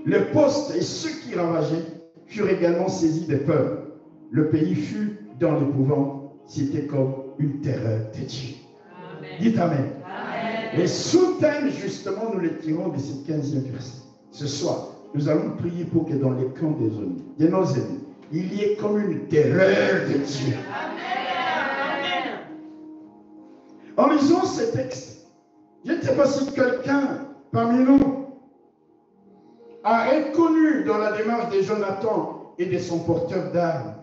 Le poste et ceux qui ravageaient furent également saisis de peur. Le pays fut dans l'épouvante, c'était comme une terreur de Dieu. Amen. Dites Amen. Amen. Les sous-thèmes, justement, nous les tirons de ce 15e verset. Ce soir, nous allons prier pour que dans les camps de nos ennemis, il y ait comme une terreur de Dieu. Amen. En lisant ces textes, je ne sais pas si quelqu'un parmi nous a reconnu dans la démarche de Jonathan et de son porteur d'armes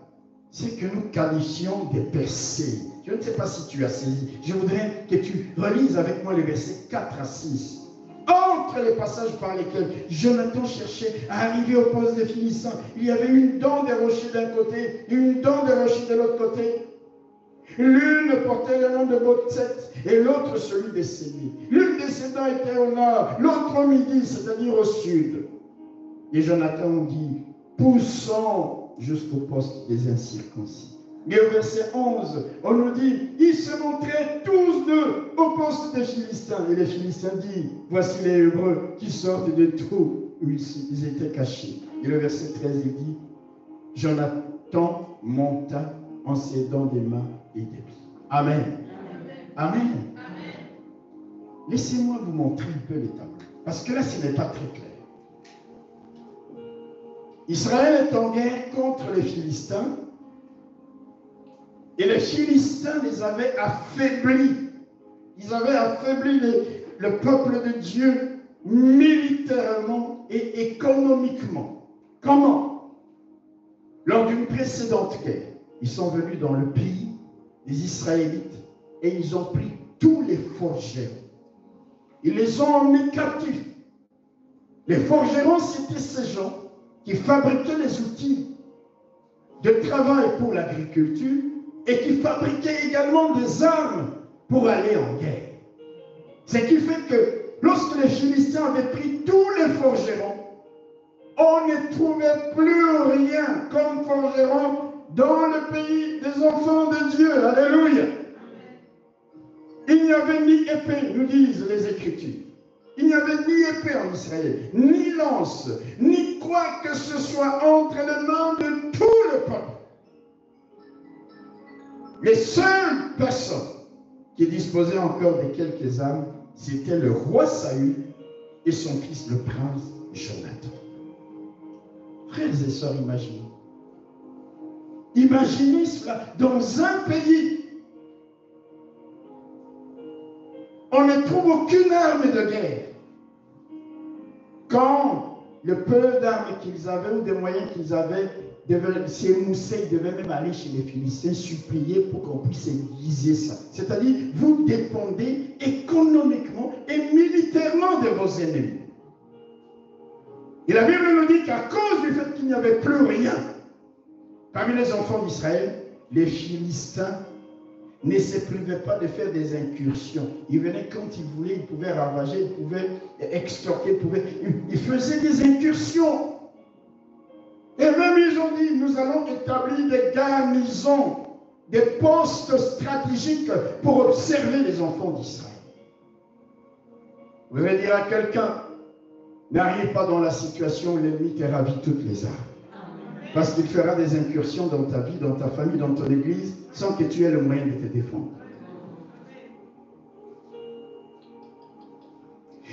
ce que nous qualifions des percées. Je ne sais pas si tu as saisi. Je voudrais que tu relises avec moi les versets 4 à 6. Entre les passages par lesquels Jonathan cherchait à arriver au poste des Philistins, il y avait une dent des rochers d'un côté et une dent des rochers de l'autre côté. L'une portait le nom de Botset et l'autre celui des Séniers. L'une des ces dents était au nord, l'autre au midi, c'est-à-dire au sud. Et Jonathan dit, poussons jusqu'au poste des incirconcis. Et au verset 11, on nous dit, ils se montraient tous deux au poste des Philistins. Et les Philistins disent, voici les Hébreux qui sortent de trous où ils étaient cachés. Et le verset 13, il dit, Jonathan monta en s'aidant des mains et des pieds. Amen. Amen. Amen. Laissez-moi vous montrer un peu les tableaux. Parce que là, ce n'est pas très clair. Israël est en guerre contre les Philistins. Et les Philistins les avaient affaiblis. Ils avaient affaibli le peuple de Dieu militairement et économiquement. Comment? Lors d'une précédente guerre, ils sont venus dans le pays des Israélites et ils ont pris tous les forgerons. Ils les ont emmenés captifs. Les forgerons, c'était ces gens qui fabriquaient les outils de travail pour l'agriculture et qui fabriquaient également des armes pour aller en guerre. Ce qui fait que lorsque les Philistins avaient pris tous les forgerons, on ne trouvait plus rien comme forgerons dans le pays des enfants de Dieu. Alléluia. Il n'y avait ni épée, nous disent les Écritures. Il n'y avait ni épée en Israël, ni lance, ni quoi que ce soit entre les mains de tout le peuple. Les seules personnes qui disposaient encore de quelques armes, c'était le roi Saül et son fils le prince Jonathan. Frères et sœurs, imaginez. Imaginez cela dans un pays. On ne trouve aucune arme de guerre. Quand le peu d'armes qu'ils avaient ou des moyens qu'ils avaient s'émoussaient, ils devaient même aller chez les Philistins supplier pour qu'on puisse aiguiser ça. C'est-à-dire, vous dépendez économiquement et militairement de vos ennemis. Et la Bible nous dit qu'à cause du fait qu'il n'y avait plus rien, parmi les enfants d'Israël, les Philistins ne se privaient pas de faire des incursions. Ils venaient quand ils voulaient, ils pouvaient ravager, ils pouvaient extorquer, ils faisaient des incursions. Et même ils ont dit, nous allons établir des garnisons, des postes stratégiques pour observer les enfants d'Israël. Vous allez dire à quelqu'un, n'arrive pas dans la situation où l'ennemi te ravit toutes les armes. Parce qu'il fera des incursions dans ta vie, dans ta famille, dans ton église, sans que tu aies le moyen de te défendre.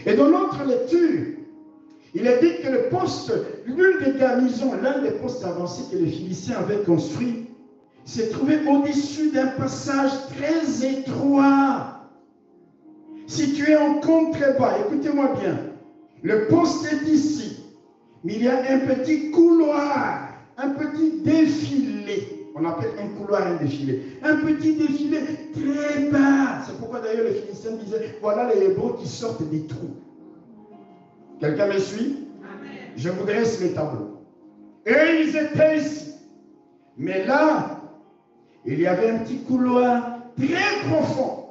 Et dans notre lecture, il est dit que le poste, l'une des garnisons, l'un des postes avancés que les Philistins avaient construit, se trouvait au-dessus d'un passage très étroit, situé en contrebas. Écoutez-moi bien, le poste est ici, mais il y a un petit couloir, un petit défilé. On n'a rappelle un couloir, un défilé. Un petit défilé très bas. C'est pourquoi d'ailleurs les Philistins disaient, voilà les Hébreux qui sortent des trous. Quelqu'un me suit? Je vous dresse les tableaux. Et ils étaient ici. Mais là, il y avait un petit couloir très profond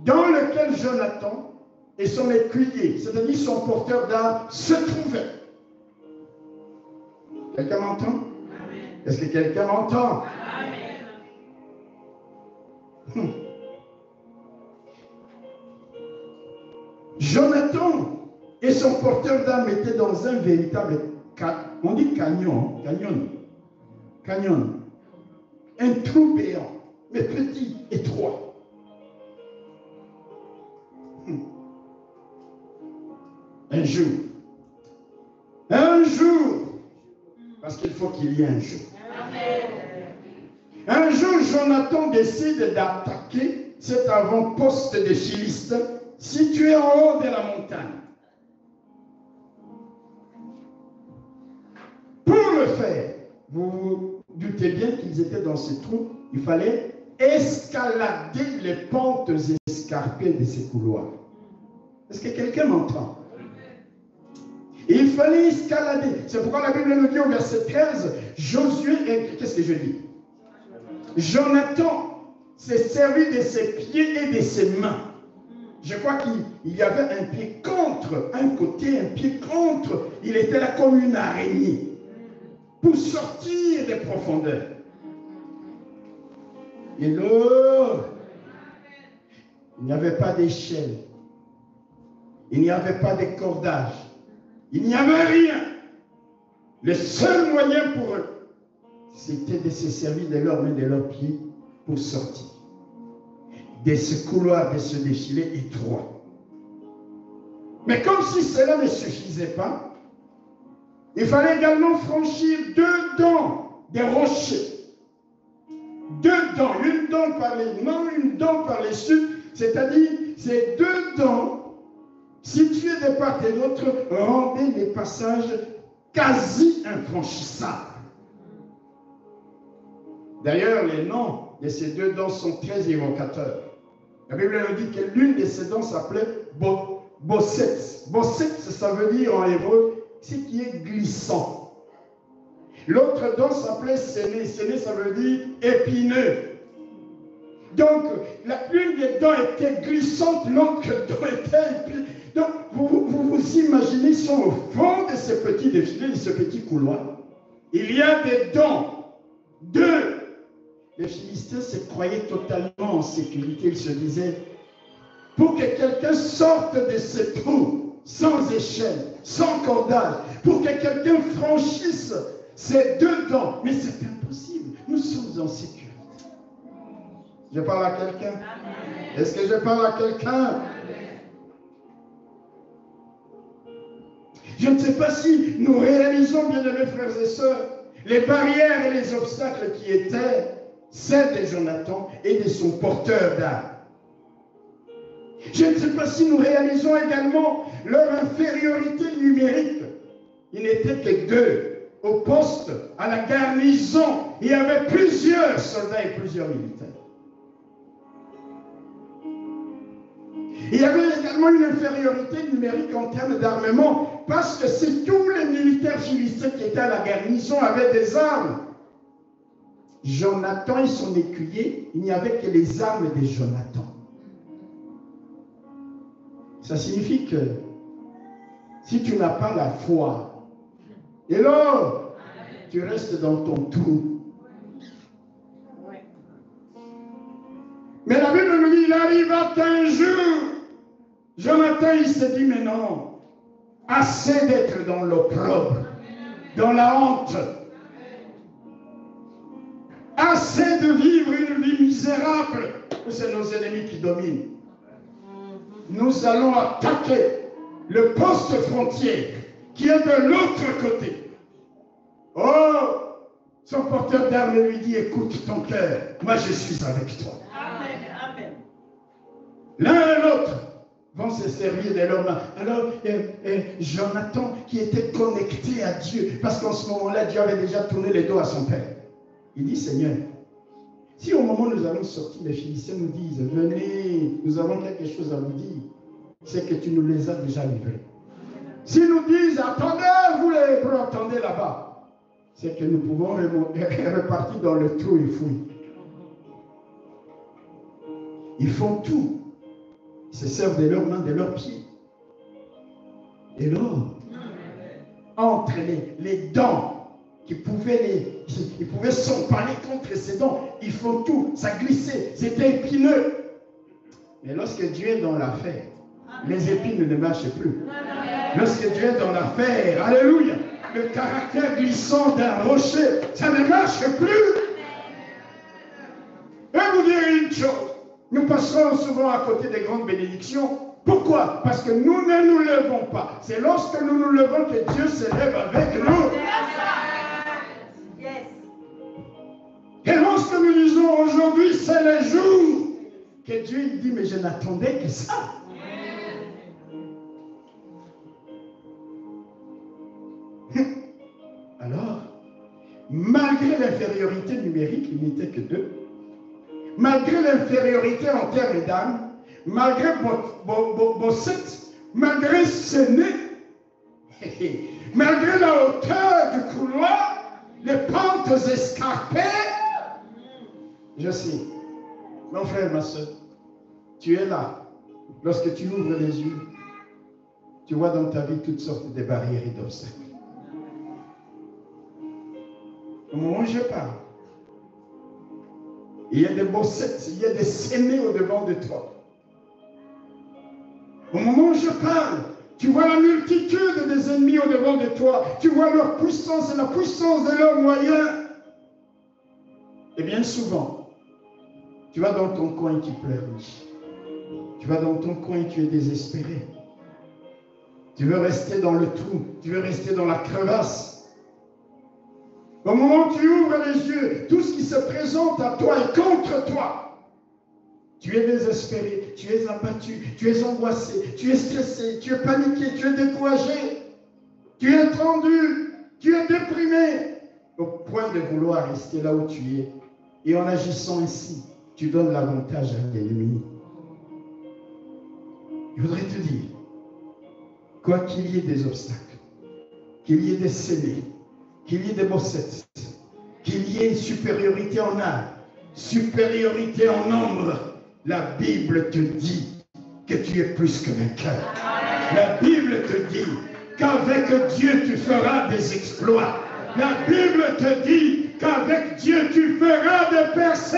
dans lequel Jonathan et son écuyer, c'est-à-dire son porteur d'armes, se trouvaient. Quelqu'un m'entend? Est-ce que quelqu'un m'entend? Jonathan et son porteur d'armes étaient dans un véritable, on dit canyon, un trou béant, mais petit, étroit. Un jour, parce qu'il faut qu'il y ait un jour. Un jour, Jonathan décide d'attaquer cet avant-poste des Philistins situé en haut de la montagne. Pour le faire, vous vous doutez bien qu'ils étaient dans ce trou, il fallait escalader les pentes escarpées de ces couloirs. Est-ce que quelqu'un m'entend? Il fallait escalader. C'est pourquoi la Bible nous dit au verset 13, Josué, qu'est-ce que je dis? Jonathan s'est servi de ses pieds et de ses mains. Je crois qu'il y avait un pied contre, un côté, un pied contre. Il était là comme une araignée pour sortir des profondeurs. Et là, il n'y avait pas d'échelle. Il n'y avait pas de cordage. Il n'y avait rien. Le seul moyen pour eux, c'était de se servir de leurs mains, de leurs pieds pour sortir de ce couloir, de ce défilé étroit. Mais comme si cela ne suffisait pas, il fallait également franchir 2 dents des rochers. 2 dents, une dent par les nord, une dent par les sud, c'est-à-dire ces 2 dents situées de part et d'autre rendaient les passages quasi infranchissables. D'ailleurs, les noms de ces 2 dents sont très évocateurs. La Bible nous dit que l'une de ces dents s'appelait Bosset. Bosset, ça veut dire en hébreu ce qui est glissant. L'autre dent s'appelait Séné. Séné, ça veut dire épineux. Donc, l'une des dents était glissante, l'autre dent était épineuse. Donc, vous imaginez, ils sont au fond de ce petit défilé, de ce petit couloir. Il y a des dents. 2. Les Philistins se croyaient totalement en sécurité. Ils se disaient, pour que quelqu'un sorte de ce trou, sans échelle, sans cordage, pour que quelqu'un franchisse ces 2 dents, mais c'est impossible. Nous sommes en sécurité. Je parle à quelqu'un? Est-ce que je parle à quelqu'un? Je ne sais pas si nous réalisons, bien aimés frères et sœurs, les barrières et les obstacles qui étaient celles de Jonathan et de son porteur d'armes. Je ne sais pas si nous réalisons également leur infériorité numérique. Il n'était que 2 au poste, à la garnison. Il y avait plusieurs soldats et plusieurs militaires. Il y avait également une infériorité numérique en termes d'armement, parce que si tous les militaires philistins qui étaient à la garnison avaient des armes, Jonathan et son écuyer, il n'y avait que les armes de Jonathan. Ça signifie que si tu n'as pas la foi, et là, tu restes dans ton trou. Mais la Bible nous dit, il arriva qu'un jour, Jonathan, il s'est dit, mais non, assez d'être dans l'opprobre, dans la honte, assez de vivre une vie misérable, c'est nos ennemis qui dominent. Nous allons attaquer le poste frontière qui est de l'autre côté. Oh, son porteur d'armes lui dit, écoute ton cœur, moi je suis avec toi. Amen, amen. L'un et l'autre vont se servir de leurs mains. Alors, Jonathan, qui était connecté à Dieu, parce qu'en ce moment-là, Dieu avait déjà tourné les dos à son père. Il dit, Seigneur, Si au moment où nous allons sortir, les Philistins nous disent, venez, nous avons quelque chose à vous dire, c'est que tu nous les as déjà livrés. S'ils nous disent, attendez, vous les Hébreux, attendez là-bas, c'est que nous pouvons repartir dans le trou et fouiller. Ils font tout. Ils se servent de leurs mains, de leurs pieds. Et l'or, entre les dents, ils pouvaient s'empaler contre ces dents. Ils font tout. Ça glissait. C'était épineux. Mais lorsque Dieu est dans l'affaire, les épines ne marchent plus. Lorsque Dieu est dans l'affaire, alléluia, le caractère glissant d'un rocher, ça ne marche plus. Je vais vous dire une chose. Nous passerons souvent à côté des grandes bénédictions. Pourquoi? Parce que nous ne nous levons pas. C'est lorsque nous nous levons que Dieu se lève avec nous. Et lorsque nous disons aujourd'hui, c'est le jour que Dieu dit, mais je n'attendais que ça. Alors, malgré l'infériorité numérique, il n'était que 2. Malgré l'infériorité en termes d'âme, malgré Bosset, malgré Séné, malgré la hauteur du couloir, les pentes escarpées, je sais, mon frère, ma soeur, tu es là. Lorsque tu ouvres les yeux, tu vois dans ta vie toutes sortes de barrières et d'obstacles. Au moment où je parle, il y a des bossettes, il y a des sénés au-devant de toi. Au moment où je parle, tu vois la multitude des ennemis au-devant de toi. Tu vois leur puissance et la puissance de leurs moyens. Et bien souvent, tu vas dans ton coin et tu pleures. Tu vas dans ton coin et tu es désespéré. Tu veux rester dans le trou. Tu veux rester dans la crevasse. Au moment où tu ouvres les yeux, tout ce qui se présente à toi est contre toi. Tu es désespéré, tu es abattu, tu es angoissé, tu es stressé, tu es paniqué, tu es découragé, tu es tendu, tu es déprimé, au point de vouloir rester là où tu es. Et en agissant ainsi, tu donnes l'avantage à l'ennemi. Je voudrais te dire, quoi qu'il y ait des obstacles, qu'il y ait des scellés, qu'il y ait des bossettes, qu'il y ait une supériorité en âme, supériorité en nombre, la Bible te dit que tu es plus que vainqueur. La Bible te dit qu'avec Dieu tu feras des exploits. La Bible te dit qu'avec Dieu tu feras des percées.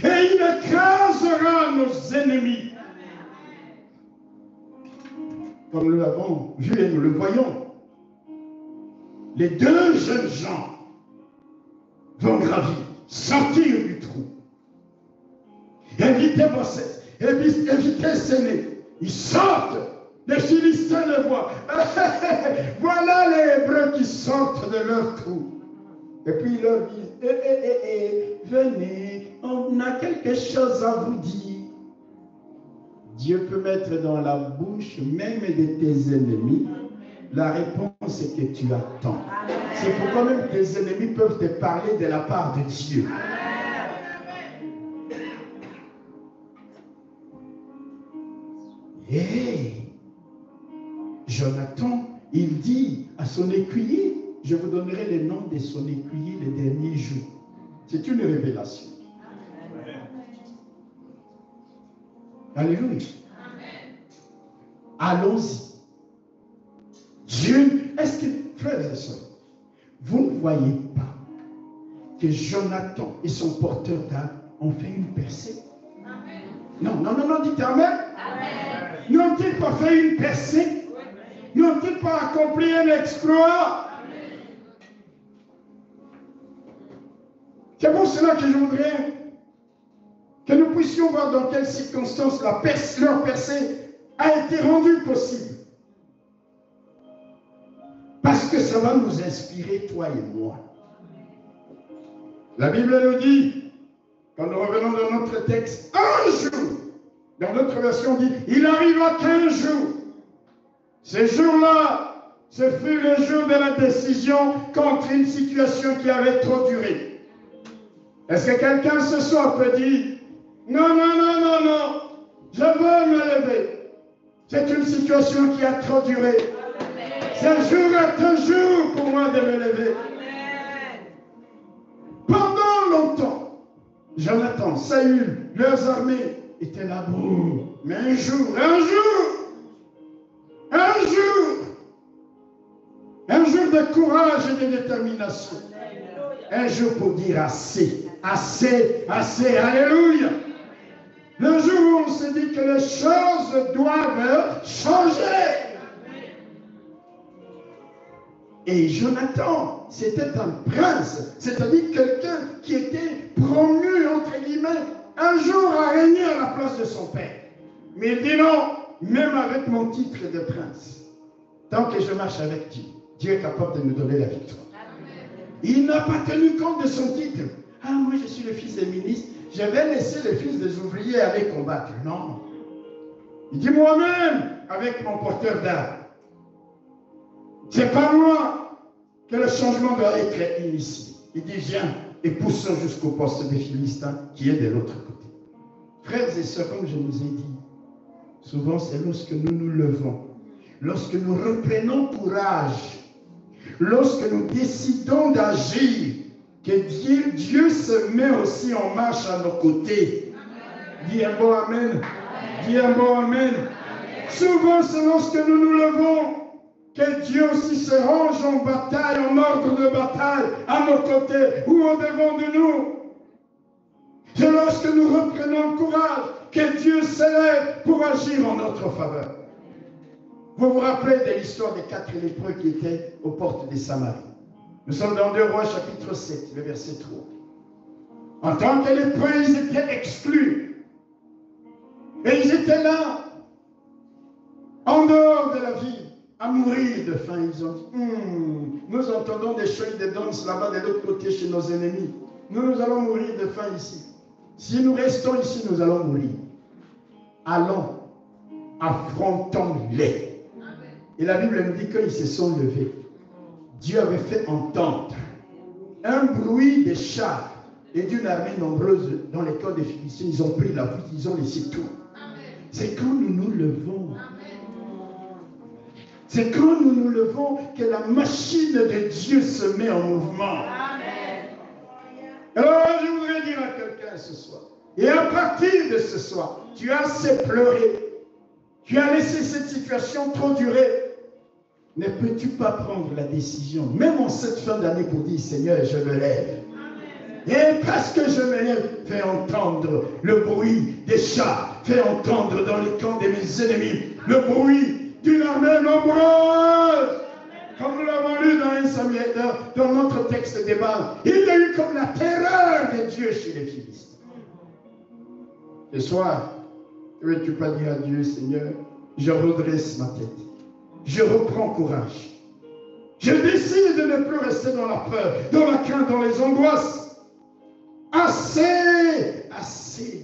Et il écrasera nos ennemis. Comme nous l'avons vu et nous le voyons, les 2 jeunes gens vont gravir, sortir du trou. Éviter Bosset, éviter Séné. Ils sortent, les Philistins le voient. Voilà les Hébreux qui sortent de leur trou. Et puis ils leur disent, venez, on a quelque chose à vous dire. Dieu peut mettre dans la bouche même de tes ennemis la réponse que tu attends. C'est pourquoi même tes ennemis peuvent te parler de la part de Dieu. Et Jonathan, il dit à son écuyer, je vous donnerai les noms de son écuyer les derniers jours. C'est une révélation. Alléluia. Allons-y. Dieu, est-ce que, frères et sœurs, vous ne voyez pas que Jonathan et son porteur d'âme ont fait une percée? Amen. Non, dites Amen. N'ont-ils pas fait une percée? N'ont-ils pas accompli un exploit? C'est pour cela que je voudrais que nous puissions voir dans quelles circonstances leur percée a été rendue possible. Parce que ça va nous inspirer, toi et moi. La Bible nous dit, quand nous revenons dans notre texte, un jour, dans notre version dit, il arriva 15 jours. Ces jours-là, Ce fut le jour de la décision contre une situation qui avait trop duré. Est-ce que quelqu'un ce soir peut dire, non, non, non, non, non, je veux me lever. C'est une situation qui a trop duré. Ce jour est un jour pour moi de me lever. Pendant longtemps, Jonathan, Saül, leurs armées étaient là. Mais un jour, un jour de courage et de détermination. Un jour pour dire assez, assez, assez, alléluia. Le jour où on se dit que les choses doivent changer. Et Jonathan, c'était un prince, c'est-à-dire quelqu'un qui était promu, entre guillemets, un jour à régner à la place de son père. Mais il dit non, même avec mon titre de prince, tant que je marche avec Dieu, Dieu est capable de nous donner la victoire. Il n'a pas tenu compte de son titre. Ah, moi je suis le fils des ministres, je vais laisser les fils des ouvriers aller combattre. Non. Il dit moi-même, avec mon porteur d'armes, c'est pas moi que le changement doit être initié. Il dit viens et poussons jusqu'au poste des Philistins qui est de l'autre côté. Frères et sœurs, comme je vous ai dit, souvent c'est lorsque nous nous levons, lorsque nous reprenons courage, lorsque nous décidons d'agir, que Dieu se met aussi en marche à nos côtés. Dis un bon amen. Dis un bon amen. Souvent c'est lorsque nous nous levons que Dieu aussi se range en bataille, en ordre de bataille, à nos côtés ou au devant de nous. C'est lorsque nous reprenons courage que Dieu s'élève pour agir en notre faveur. Vous vous rappelez de l'histoire des 4 lépreux qui étaient aux portes des Samarie. Nous sommes dans 2 Rois chapitre 7, le verset 3. En tant que lépreux, ils étaient exclus. Et ils étaient là, en dehors de la ville, à mourir de faim. Ils ont dit, nous entendons des chants et des danses là-bas de l'autre côté chez nos ennemis. Nous allons mourir de faim ici. Si nous restons ici, nous allons mourir. Allons, affrontons-les. Et la Bible nous dit qu'ils se sont levés. Dieu avait fait entendre un bruit des chars et d'une armée nombreuse dans les camps des Philistins. Ils ont pris la route, ils ont laissé tout. C'est quand nous nous levons. C'est quand nous nous levons que la machine de Dieu se met en mouvement. Alors je voudrais dire à quelqu'un ce soir, et à partir de ce soir, tu as assez pleuré, tu as laissé cette situation trop durer. Ne peux-tu pas prendre la décision, même en cette fin d'année, pour dire Seigneur, je me lève. Et parce que je me lève, fais entendre le bruit des chars, fais entendre dans les camps de mes ennemis le bruit d'une armée nombreuse. Comme nous l'avons lu dans 1 Samuel, dans notre texte des bases, il y a eu comme la terreur de Dieu chez les Philistins. Ce soir, ne veux-tu pas dire à Dieu, Seigneur, je redresse ma tête, je reprends courage, je décide de ne plus rester dans la peur, dans la crainte, dans les angoisses. Assez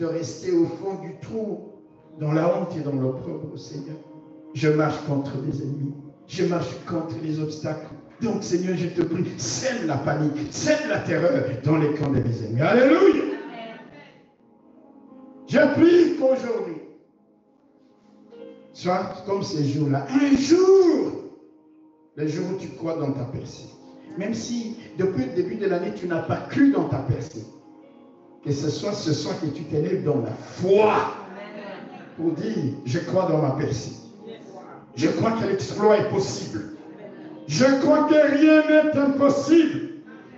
de rester au fond du trou, dans la honte et dans l'opprobre, Seigneur. Je marche contre les ennemis. Je marche contre les obstacles. Donc, Seigneur, je te prie, sème la panique, sème la terreur dans les camps de mes ennemis. Alléluia. Je prie qu'aujourd'hui soit comme ces jours-là. Un jour, le jour où tu crois dans ta percée. Même si, depuis le début de l'année, tu n'as pas cru dans ta percée. Que ce soit ce soir que tu t'élèves dans la foi pour dire, je crois dans ma percée. Je crois que l'exploit est possible. Je crois que rien n'est impossible.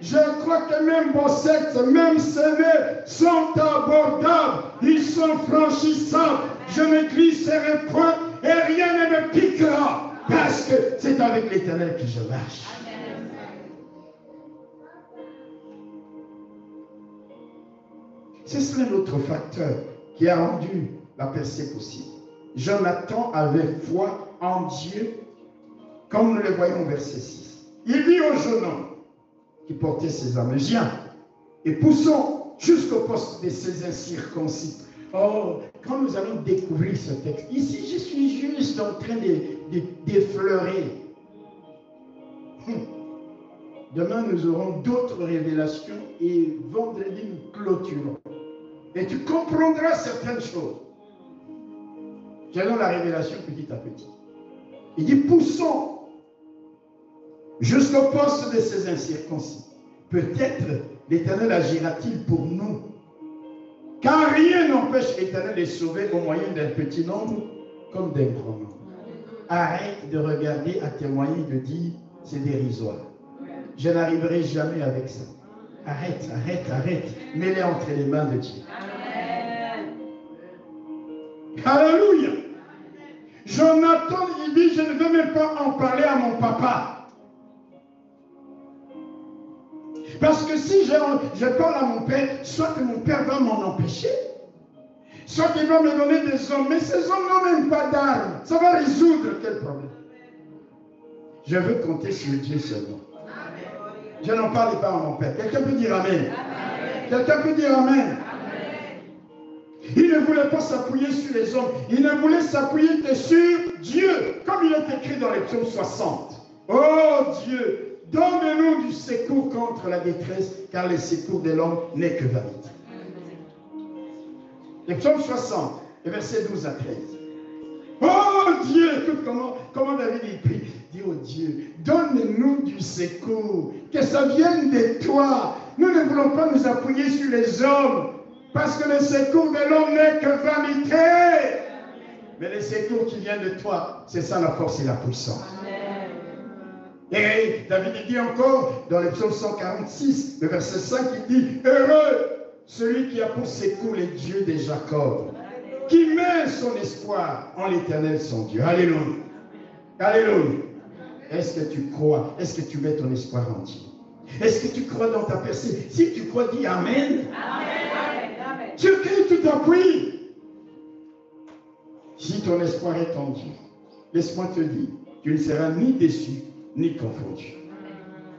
Je crois que même vos sectes, même CV, sont abordables. Ils sont franchissables. Je ne glisserai point et rien ne me piquera. Parce que c'est avec l'Éternel que je marche. C'est cela l'autre facteur qui a rendu la percée possible. Jonathan avait foi en Dieu, comme nous le voyons au verset 6. Il dit au jeune homme qui portait ses armes, viens et poussons jusqu'au poste de ces incirconcis. Oh, quand nous allons découvrir ce texte, ici je suis juste en train d'effleurer Demain, nous aurons d'autres révélations et vendredi, nous clôturons. Et tu comprendras certaines choses. Selon la révélation petit à petit. Il dit, poussons jusqu'au poste de ces incirconcis. Peut-être l'Éternel agira-t-il pour nous. Car rien n'empêche l'Éternel de sauver au moyen d'un petit nombre comme d'un grand nombre. Arrête de regarder à tes moyens de dire c'est dérisoire. Je n'arriverai jamais avec ça. Arrête, arrête, arrête. Mets-les entre les mains de Dieu. Amen. Alléluia. Jonathan, il dit, je ne veux même pas en parler à mon papa. Parce que si je parle à mon père, soit que mon père va m'en empêcher, soit qu'il va me donner des hommes. Mais ces hommes n'ont même pas d'armes. Ça va résoudre quel problème? Je veux compter sur Dieu seulement. Je n'en parle pas à mon père. Quelqu'un peut dire Amen. Quelqu'un peut dire Amen. Il ne voulait pas s'appuyer sur les hommes. Il ne voulait s'appuyer que sur Dieu. Comme il est écrit dans les psaumes 60. Oh Dieu, donne-nous du secours contre la détresse, car le secours de l'homme n'est que vanité. Les psaumes 60, versets 12 à 13. Oh Dieu, écoute comment David il prie. Dis oh Dieu, donne-nous du secours, que ça vienne de toi. Nous ne voulons pas nous appuyer sur les hommes, parce que le secours de l'homme n'est que vanité. Mais le secours qui vient de toi, c'est ça la force et la puissance. Et David dit encore, dans le psaume 146, le verset 5, il dit, heureux celui qui a pour secours les dieux de Jacob, qui met son espoir en l'Éternel son Dieu. Alléluia. Alléluia. Est-ce que tu crois? Est-ce que tu mets ton espoir en Dieu? Est-ce que tu crois dans ta percée? Si tu crois, dis Amen. Amen. Sur qui tu t'appuies? Si ton espoir est en Dieu, laisse-moi te dire, tu ne seras ni déçu, ni confondu.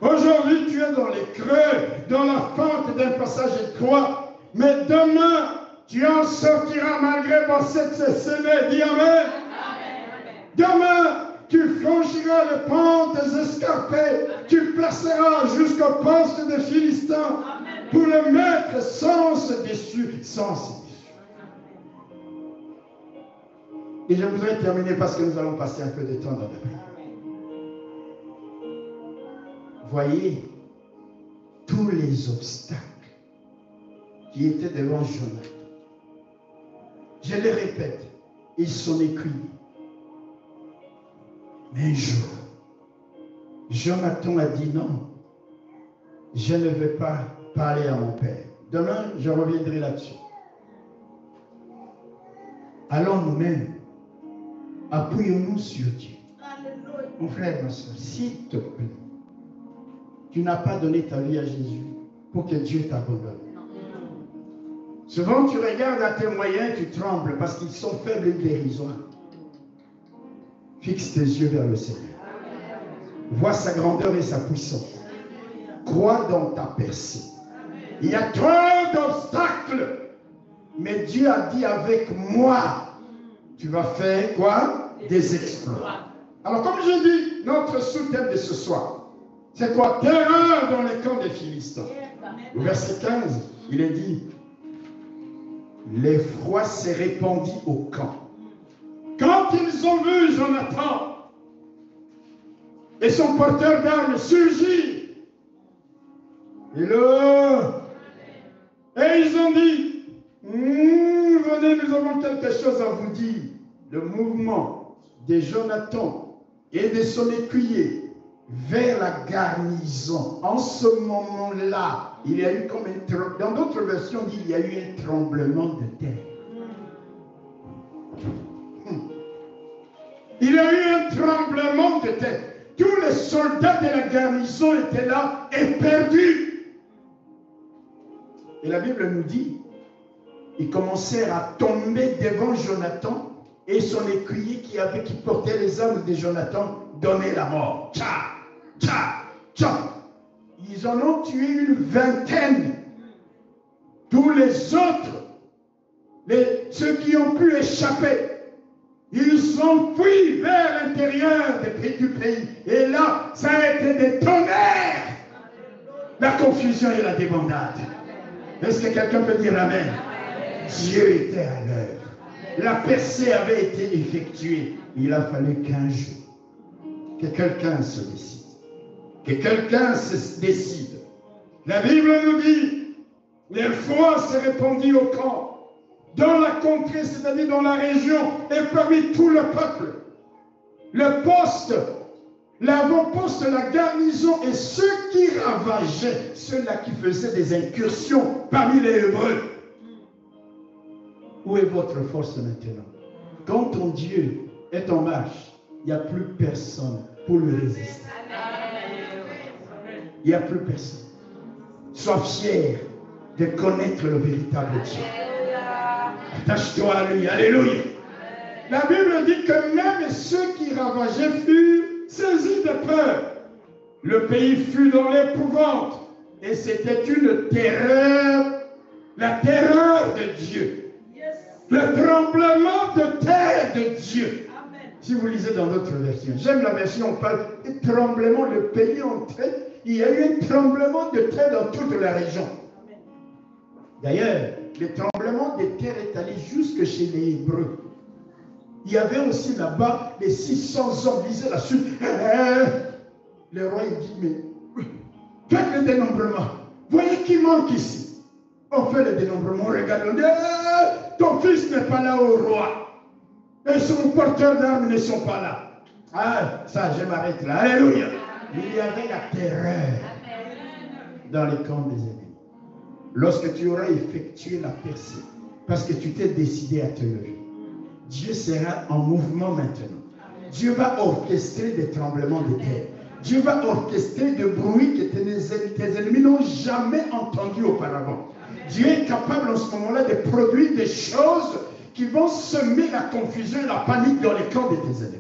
Aujourd'hui, tu es dans les creux, dans la pente d'un passage étroit, mais demain, tu en sortiras malgré cette semée. Dis Amen. Demain, tu franchiras les pentes escarpées, tu placeras jusqu'au poste de Philistin pour le mettre sans déçu, sans déçu. Et je voudrais terminer parce que nous allons passer un peu de temps dans la prière. Voyez tous les obstacles qui étaient devant Jonathan. Je le répète, ils sont écrits. Mais un jour, Jonathan a dit non, je ne vais pas parler à mon père. Demain, je reviendrai là-dessus. Allons nous-mêmes, appuyons-nous sur Dieu. Mon frère, ma soeur, s'il te plaît, tu n'as pas donné ta vie à Jésus pour que Dieu t'abandonne. Souvent, tu regardes à tes moyens, tu trembles parce qu'ils sont faibles et dérisoires. Fixe tes yeux vers le Seigneur. Vois sa grandeur et sa puissance. Crois dans ta percée. Il y a trop d'obstacles. Mais Dieu a dit avec moi, tu vas faire quoi? Des exploits. Alors comme je dis, notre sous-thème de ce soir, c'est quoi? Terreur dans les camps des Philistins. Au verset 15, il est dit, l'effroi s'est répandu au camp. Quand ils ont vu Jonathan et son porteur d'armes surgir, et ils ont dit, venez, nous avons quelque chose à vous dire. Le mouvement de Jonathan et de son écuyer vers la garnison. En ce moment-là, il y a eu comme un tremblement. Dans d'autres versions, il y a eu un tremblement de terre. Il y a eu un tremblement de terre. Tous les soldats de la garnison étaient là, éperdus. Et la Bible nous dit, ils commencèrent à tomber devant Jonathan et son écuyer qui portait les armes de Jonathan donnait la mort. Tcha, tcha, tcha. Ils en ont tué une vingtaine. Tous les autres, ceux qui ont pu échapper, Ils ont fui vers l'intérieur du pays. Et là, ça a été des tonnerres. La confusion et la débandade. Est-ce que quelqu'un peut dire amen? Dieu était à l'heure. La percée avait été effectuée. Il a fallu 15 jours. Que quelqu'un se décide. Que quelqu'un se décide. La Bible nous dit, les foi s'est répandue au camp. Dans la contrée, c'est-à-dire dans la région, et parmi tout le peuple. Le poste, l'avant-poste, la garnison et ceux qui ravageaient, ceux-là qui faisaient des incursions parmi les Hébreux. Où est votre force maintenant? Quand ton Dieu est en marche, il n'y a plus personne pour lui résister. Il n'y a plus personne. Sois fier de connaître le véritable Dieu. Attache-toi à lui. Alléluia. La Bible dit que même ceux qui ravageaient furent saisis de peur. Le pays fut dans l'épouvante. Et c'était une terreur, la terreur de Dieu. Le tremblement de terre de Dieu. Si vous lisez dans d'autres versions, j'aime la version où on parle de tremblement, le pays entier. Il y a eu un tremblement de terre dans toute la région. D'ailleurs, le tremblement de terre est allé jusque chez les Hébreux. Il y avait aussi là-bas les 600 hommes, lisez la suite. Le roi il dit, mais faites le dénombrement. Voyez qui manque ici. On fait le dénombrement, on regarde, on dit, ton fils n'est pas là au roi. Et son porteur d'armes ne sont pas là. Ah, ça, je m'arrête là. Alléluia. Il y avait la terreur dans les camps des ennemis. Lorsque tu auras effectué la percée, parce que tu t'es décidé à te lever, Dieu sera en mouvement maintenant. Dieu va orchestrer des tremblements de terre. Dieu va orchestrer des bruits que tes ennemis n'ont jamais entendus auparavant. Dieu est capable en ce moment-là de produire des choses qui vont semer la confusion et la panique dans les camps de tes ennemis.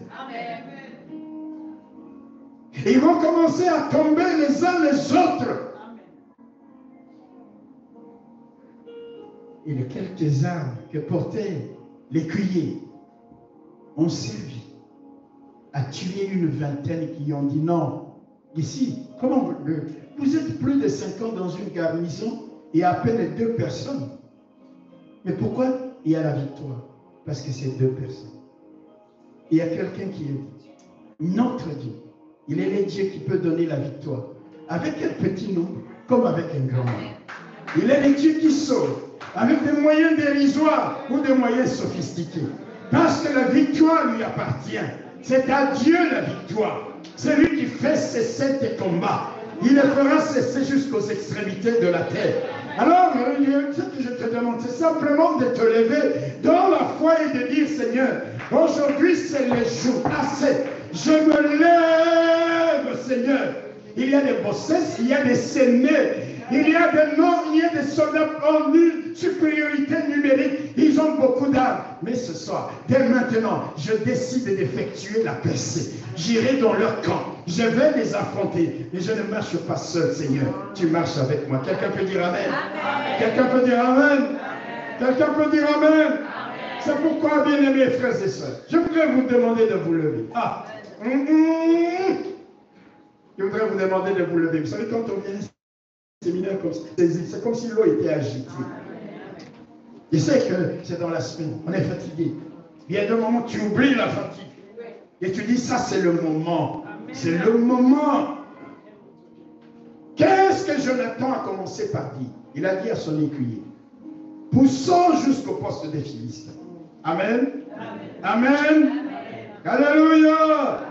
Et ils vont commencer à tomber les uns les autres. Et les quelques armes que portaient l'écuyer ont servi à tuer une vingtaine qui ont dit non. Ici, comment vous êtes plus de 50 dans une garnison et à peine 2 personnes. Mais pourquoi il y a la victoire? Parce que c'est 2 personnes. Il y a quelqu'un qui est notre Dieu. Il est le Dieu qui peut donner la victoire. Avec un petit nombre, comme avec un grand nombre. Il est le Dieu qui sauve. Avec des moyens dérisoires ou des moyens sophistiqués. Parce que la victoire lui appartient. C'est à Dieu la victoire. C'est lui qui fait cesser tes combats. Il le fera cesser jusqu'aux extrémités de la terre. Alors, ce que je te demande, c'est simplement de te lever dans la foi et de dire, Seigneur, aujourd'hui c'est le jour. Assez. Je me lève, Seigneur. Il y a des bossesses, il y a des sénés. Il y a des morts, il y a des soldats en nulle supériorité numérique. Ils ont beaucoup d'armes. Mais ce soir, dès maintenant, je décide d'effectuer la percée. J'irai dans leur camp. Je vais les affronter. Mais je ne marche pas seul, Seigneur. Tu marches avec moi. Quelqu'un peut dire Amen? Quelqu'un peut dire Amen? Quelqu'un peut dire Amen? C'est pourquoi, bien-aimés frères et sœurs, je voudrais vous demander de vous lever. Je voudrais vous demander de vous lever. Vous savez, quand on vient séminaire comme ça, c'est comme si l'eau était agitée. Je sais que c'est dans la semaine, on est fatigué. Il y a des moments où tu oublies la fatigue. Et tu dis, ça c'est le moment. C'est le moment. Qu'est-ce que Jonathan a commencé par dire? Il a dit à son écuyer, poussons jusqu'au poste des Philistins. Amen. Amen. Amen. Alléluia.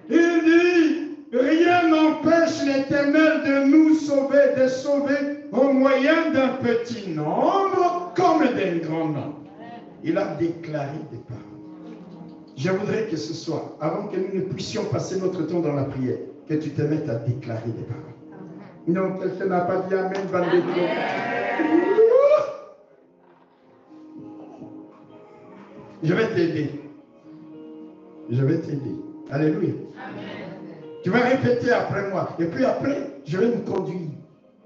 Il dit, rien n'empêche l'Éternel de nous sauver, de sauver au moyen d'un petit nombre comme d'un grand nombre. Il a déclaré des paroles. Je voudrais que ce soit, avant que nous ne puissions passer notre temps dans la prière, que tu te mettes à déclarer des paroles. Non, quelqu'un n'a pas dit Amen, Je vais t'aider. Je vais t'aider. Alléluia. Tu vas répéter après moi. Et puis après, je vais me conduire.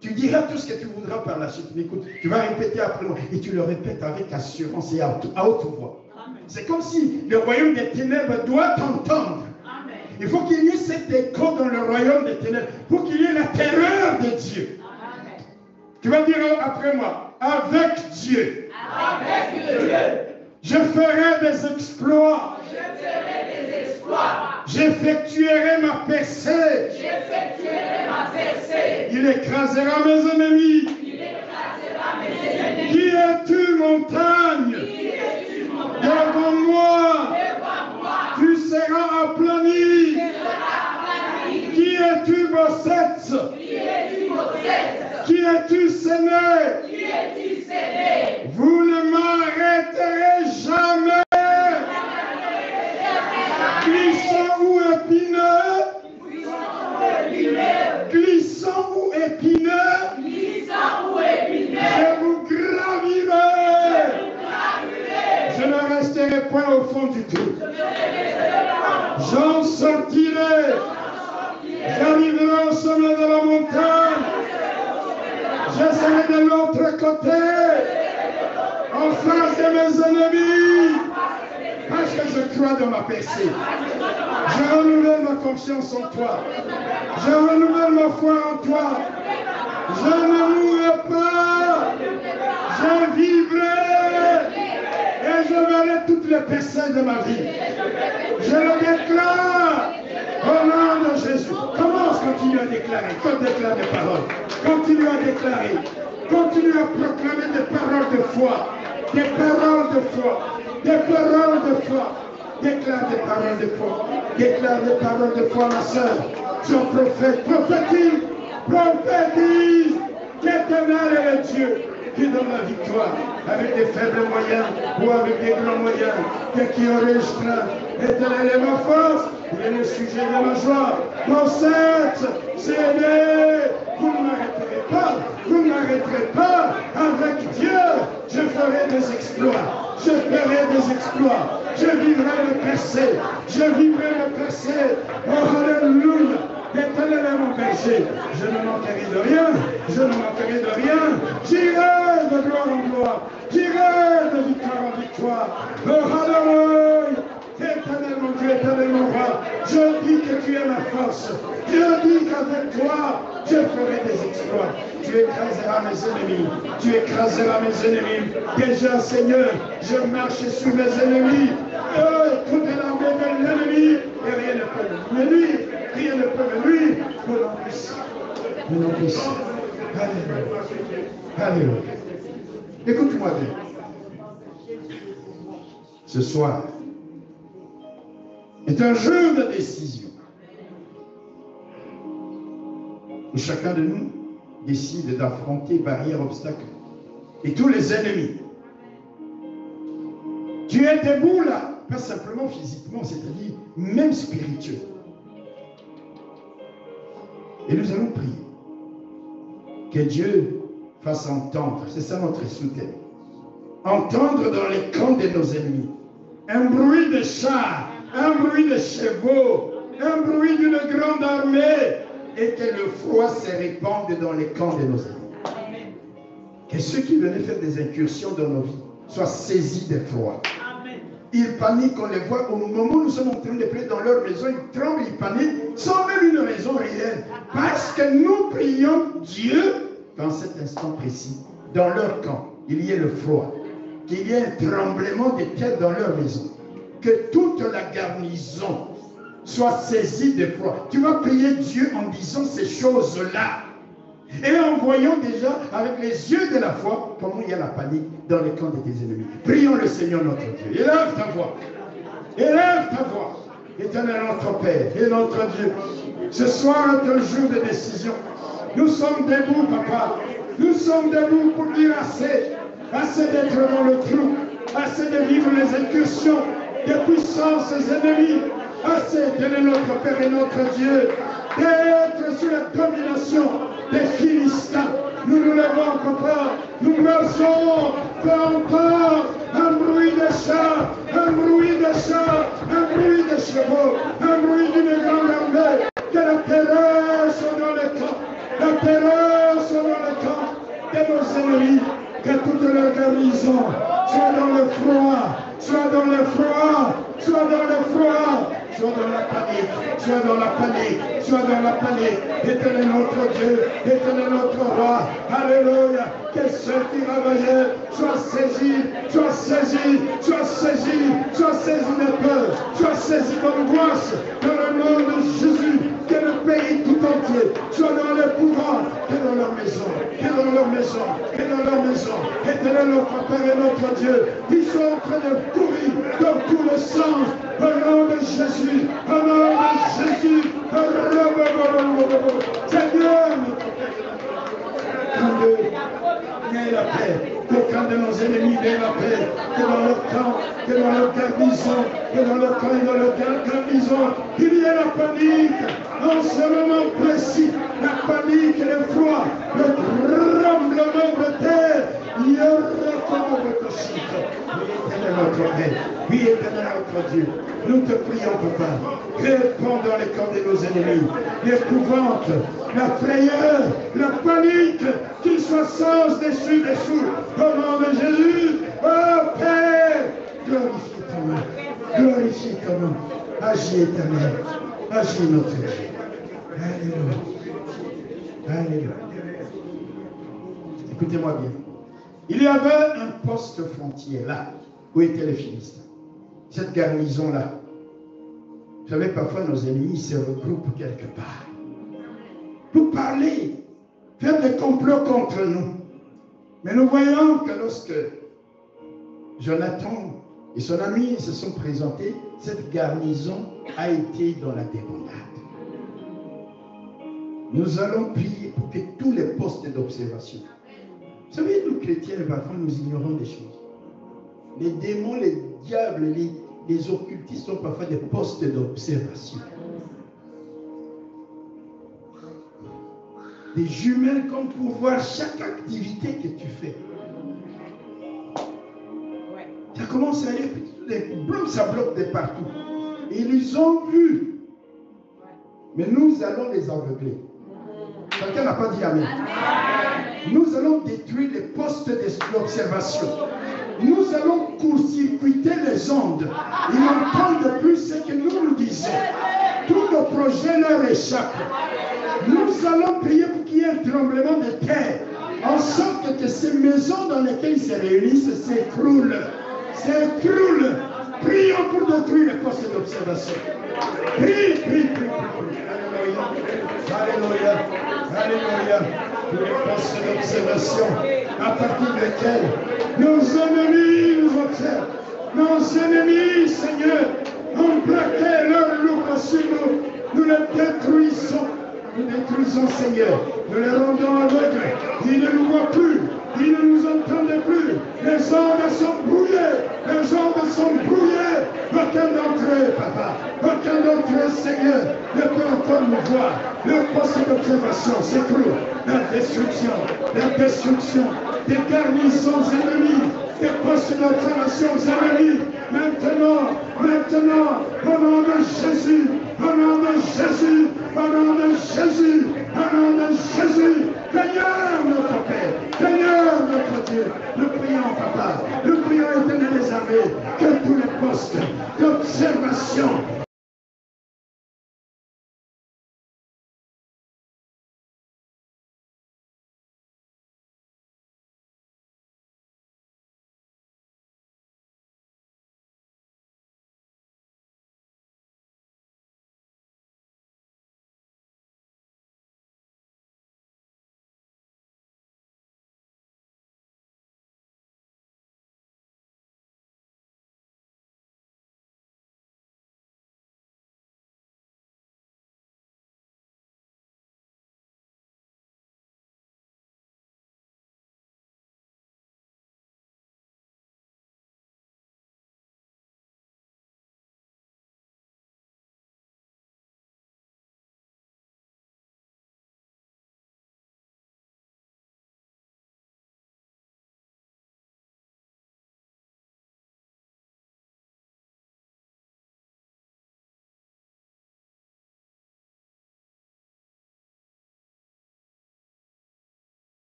Tu diras tout ce que tu voudras par la suite. Mais écoute, tu vas répéter après moi. Et tu le répètes avec assurance et à haute voix. C'est comme si le royaume des ténèbres doit t'entendre. Il faut qu'il y ait cet écho dans le royaume des ténèbres, pour qu'il y ait la terreur de Dieu. Tu vas dire après moi, avec Dieu. Avec Dieu. Je ferai des exploits. Je ferai des exploits. J'effectuerai ma percée. J'effectuerai ma percée. Il écrasera mes ennemis. Il écrasera mes ennemis. Qui es-tu, montagne? Qui es-tu, montagne? Devant moi. Devant moi. Tu seras aplani. Tu seras aplani. Qui es-tu, Bossette? Qui es-tu, Mosette? Qui es-tu, Séné? Qui es-tu, Séné? Vous ne m'arrêterez jamais. Glissant ou épineux. Glissant ou épineux. Glissant ou épineux. Je vous gravirai. Je ne resterai point au fond du trou. J'en sortirai. J'arriverai au sommet de la montagne. Je serai de l'autre côté, en face de mes ennemis, parce que je crois dans ma percée. Je renouvelle ma confiance en toi. Je renouvelle ma foi en toi. Je ne mourrai pas. Je vivrai. Et je verrai toutes les percées de ma vie. Je le déclare au nom de Jésus. Commence, continue à déclarer. Déclare des paroles. Continue à déclarer. Continue à proclamer des paroles de foi. Des paroles de foi. Des paroles de foi. Déclare des paroles de foi. Déclare des paroles de foi, ma soeur. Sois prophète. Prophétise. Prophétise. L'Éternel est le Dieu qui donne la victoire avec des faibles moyens ou avec des grands moyens. Dès qui aurait restreint, l'Éternel est ma force, il est le sujet de ma joie. Mosette, c'est né. Vous ne m'arrêterez pas, vous ne m'arrêterez pas. Avec Dieu, je ferai des exploits. Je ferai des exploits. Je vivrai le percé. Je vivrai le percé. Oh, alléluia. L'Éternel est mon berger. Je ne manquerai de rien. Je ne manquerai de rien. J'irai de gloire en gloire. J'irai de victoire en victoire. Oh, alléluia. Éternel mon Dieu, éternel mon roi, je dis que tu es ma force. Je dis qu'avec toi, je ferai des exploits. Tu écraseras mes ennemis. Tu écraseras mes ennemis. Déjà, Seigneur, je marche sur mes ennemis. Toute l'armée de l'ennemi, et rien ne peut me nuire. Rien ne peut me nuire. Mon nom puissant. Alléluia. Alléluia. Écoute-moi bien. Ce soir est un jour de décision où chacun de nous décide d'affronter barrières, obstacles et tous les ennemis. Tu es debout là, pas simplement physiquement, c'est-à-dire même spirituel. Et nous allons prier que Dieu fasse entendre, c'est ça notre soutien, entendre dans les camps de nos ennemis un bruit de chars, un bruit de chevaux, un bruit d'une grande armée, et que le froid se répande dans les camps de nos ennemis. Que ceux qui venaient faire des incursions dans nos vies soient saisis de froid. Ils paniquent, on les voit, au moment où nous sommes en train de prier dans leur maison, ils tremblent, ils paniquent, sans même une raison réelle. Parce que nous prions Dieu, dans cet instant précis, dans leur camp, il y ait le froid, qu'il y ait un tremblement de terre dans leur maison. Que toute la garnison soit saisie de froid. Tu vas prier Dieu en disant ces choses-là. Et en voyant déjà avec les yeux de la foi comment il y a la panique dans les camps de tes ennemis. Prions le Seigneur notre Dieu. Élève ta voix. Élève ta voix. Éternel notre Père et notre Dieu. Ce soir est un jour de décision. Nous sommes debout, Papa. Nous sommes debout pour dire assez. Assez d'être dans le trou. Assez de vivre les incursions des puissances ennemies. Assez de notre Père et notre Dieu. D'être sous la domination des Philistins. Nous nous levons, Papa. Nous marchons. Fais encore un bruit de chars, un bruit de chars, un bruit de chevaux, un bruit d'une grande armée. Que la terreur soit dans le camp. La terreur soit dans le camp de nos ennemis. Que toute leur garnison soit dans le froid, soit dans le froid, soit dans le froid, soit dans la panique, soit dans la panique, soit dans la panique. Éternel notre Dieu, éternel notre roi, alléluia, que ceux qui travaillaient soient saisis, soient saisis, soient saisis, soient saisis de peur, soient saisis d'angoisse, dans le nom de Jésus, que le pays tout entier soit dans l'épouvante, que dans leur maison, que dans leur maison, que dans leur maison, éternel notre Père et notre Dieu, qui sont en train de courir dans tous les sens, au nom de Jésus, au nom de Jésus, Seigneur, viens la paix, au camp de nos ennemis, viens la paix, que dans leur camp, que dans leur garnison, que dans leur camp et dans leur garnison, il y ait la panique, en ce moment précis, la panique et le froid, le tremblement de terre, il y aura comme votre chiffre. Oui, éternel notre Père, oui, éternel notre Dieu, nous te prions, Papa, réponds dans les camps de nos ennemis, l'épouvante, la frayeur, la panique, qu'ils soient sans dessus, dessous, au nom de Jésus, oh Père, glorifie ton nom, glorifie ton nom, agis éternel, agis notre Dieu. Alléluia, alléluia. Écoutez-moi bien. Il y avait un poste frontière là, où étaient les Philistins. Cette garnison-là. Vous savez, parfois nos ennemis se regroupent quelque part pour parler, faire des complots contre nous. Mais nous voyons que lorsque Jonathan et son ami se sont présentés, cette garnison a été dans la débandade. Nous allons prier pour que tous les postes d'observation. Vous savez, nous chrétiens, parfois nous ignorons des choses. Les démons, les diables, les occultistes sont parfois des postes d'observation. Des jumelles comme pour voir chaque activité que tu fais. Ça commence à aller, ça bloque de partout. Et ils ont vu. Mais nous allons les aveugler. Quelqu'un n'a pas dit amen. Nous allons détruire les postes d'observation. Nous allons court-circuiter les ondes. Ils n'entendent plus ce que nous disons. Tous nos projets leur échappent. Nous allons prier pour qu'il y ait un tremblement de terre, en sorte que ces maisons dans lesquelles ils se réunissent s'écroulent. S'écroulent. Prions pour détruire les postes d'observation. Prie, prie, prie, prie. Alléluia. Alléluia. Pour les postes d'observation, à partir desquels nos ennemis nous observent. Nos ennemis, Seigneur, ont plaqué leur loup sur nous. Nous les détruisons. Nous détruisons, Seigneur. Nous les rendons aveugles. Ils ne nous voient plus. Ils ne nous entendent plus. Les ondes sont brouillées. Les ondes sont brouillées. Aucun d'entre eux, Papa. Aucun d'entre eux, Seigneur, ne peut encore nous voir. Le poste d'observation s'écroule. La destruction des garnisons ennemies, des postes d'observation ennemis. Maintenant, au nom de Jésus, au nom de Jésus, au nom de Jésus, au nom de Jésus, Seigneur notre Père, Seigneur notre Dieu, nous prions, Papa, nous prions, éternel des armées, que tous les postes d'observation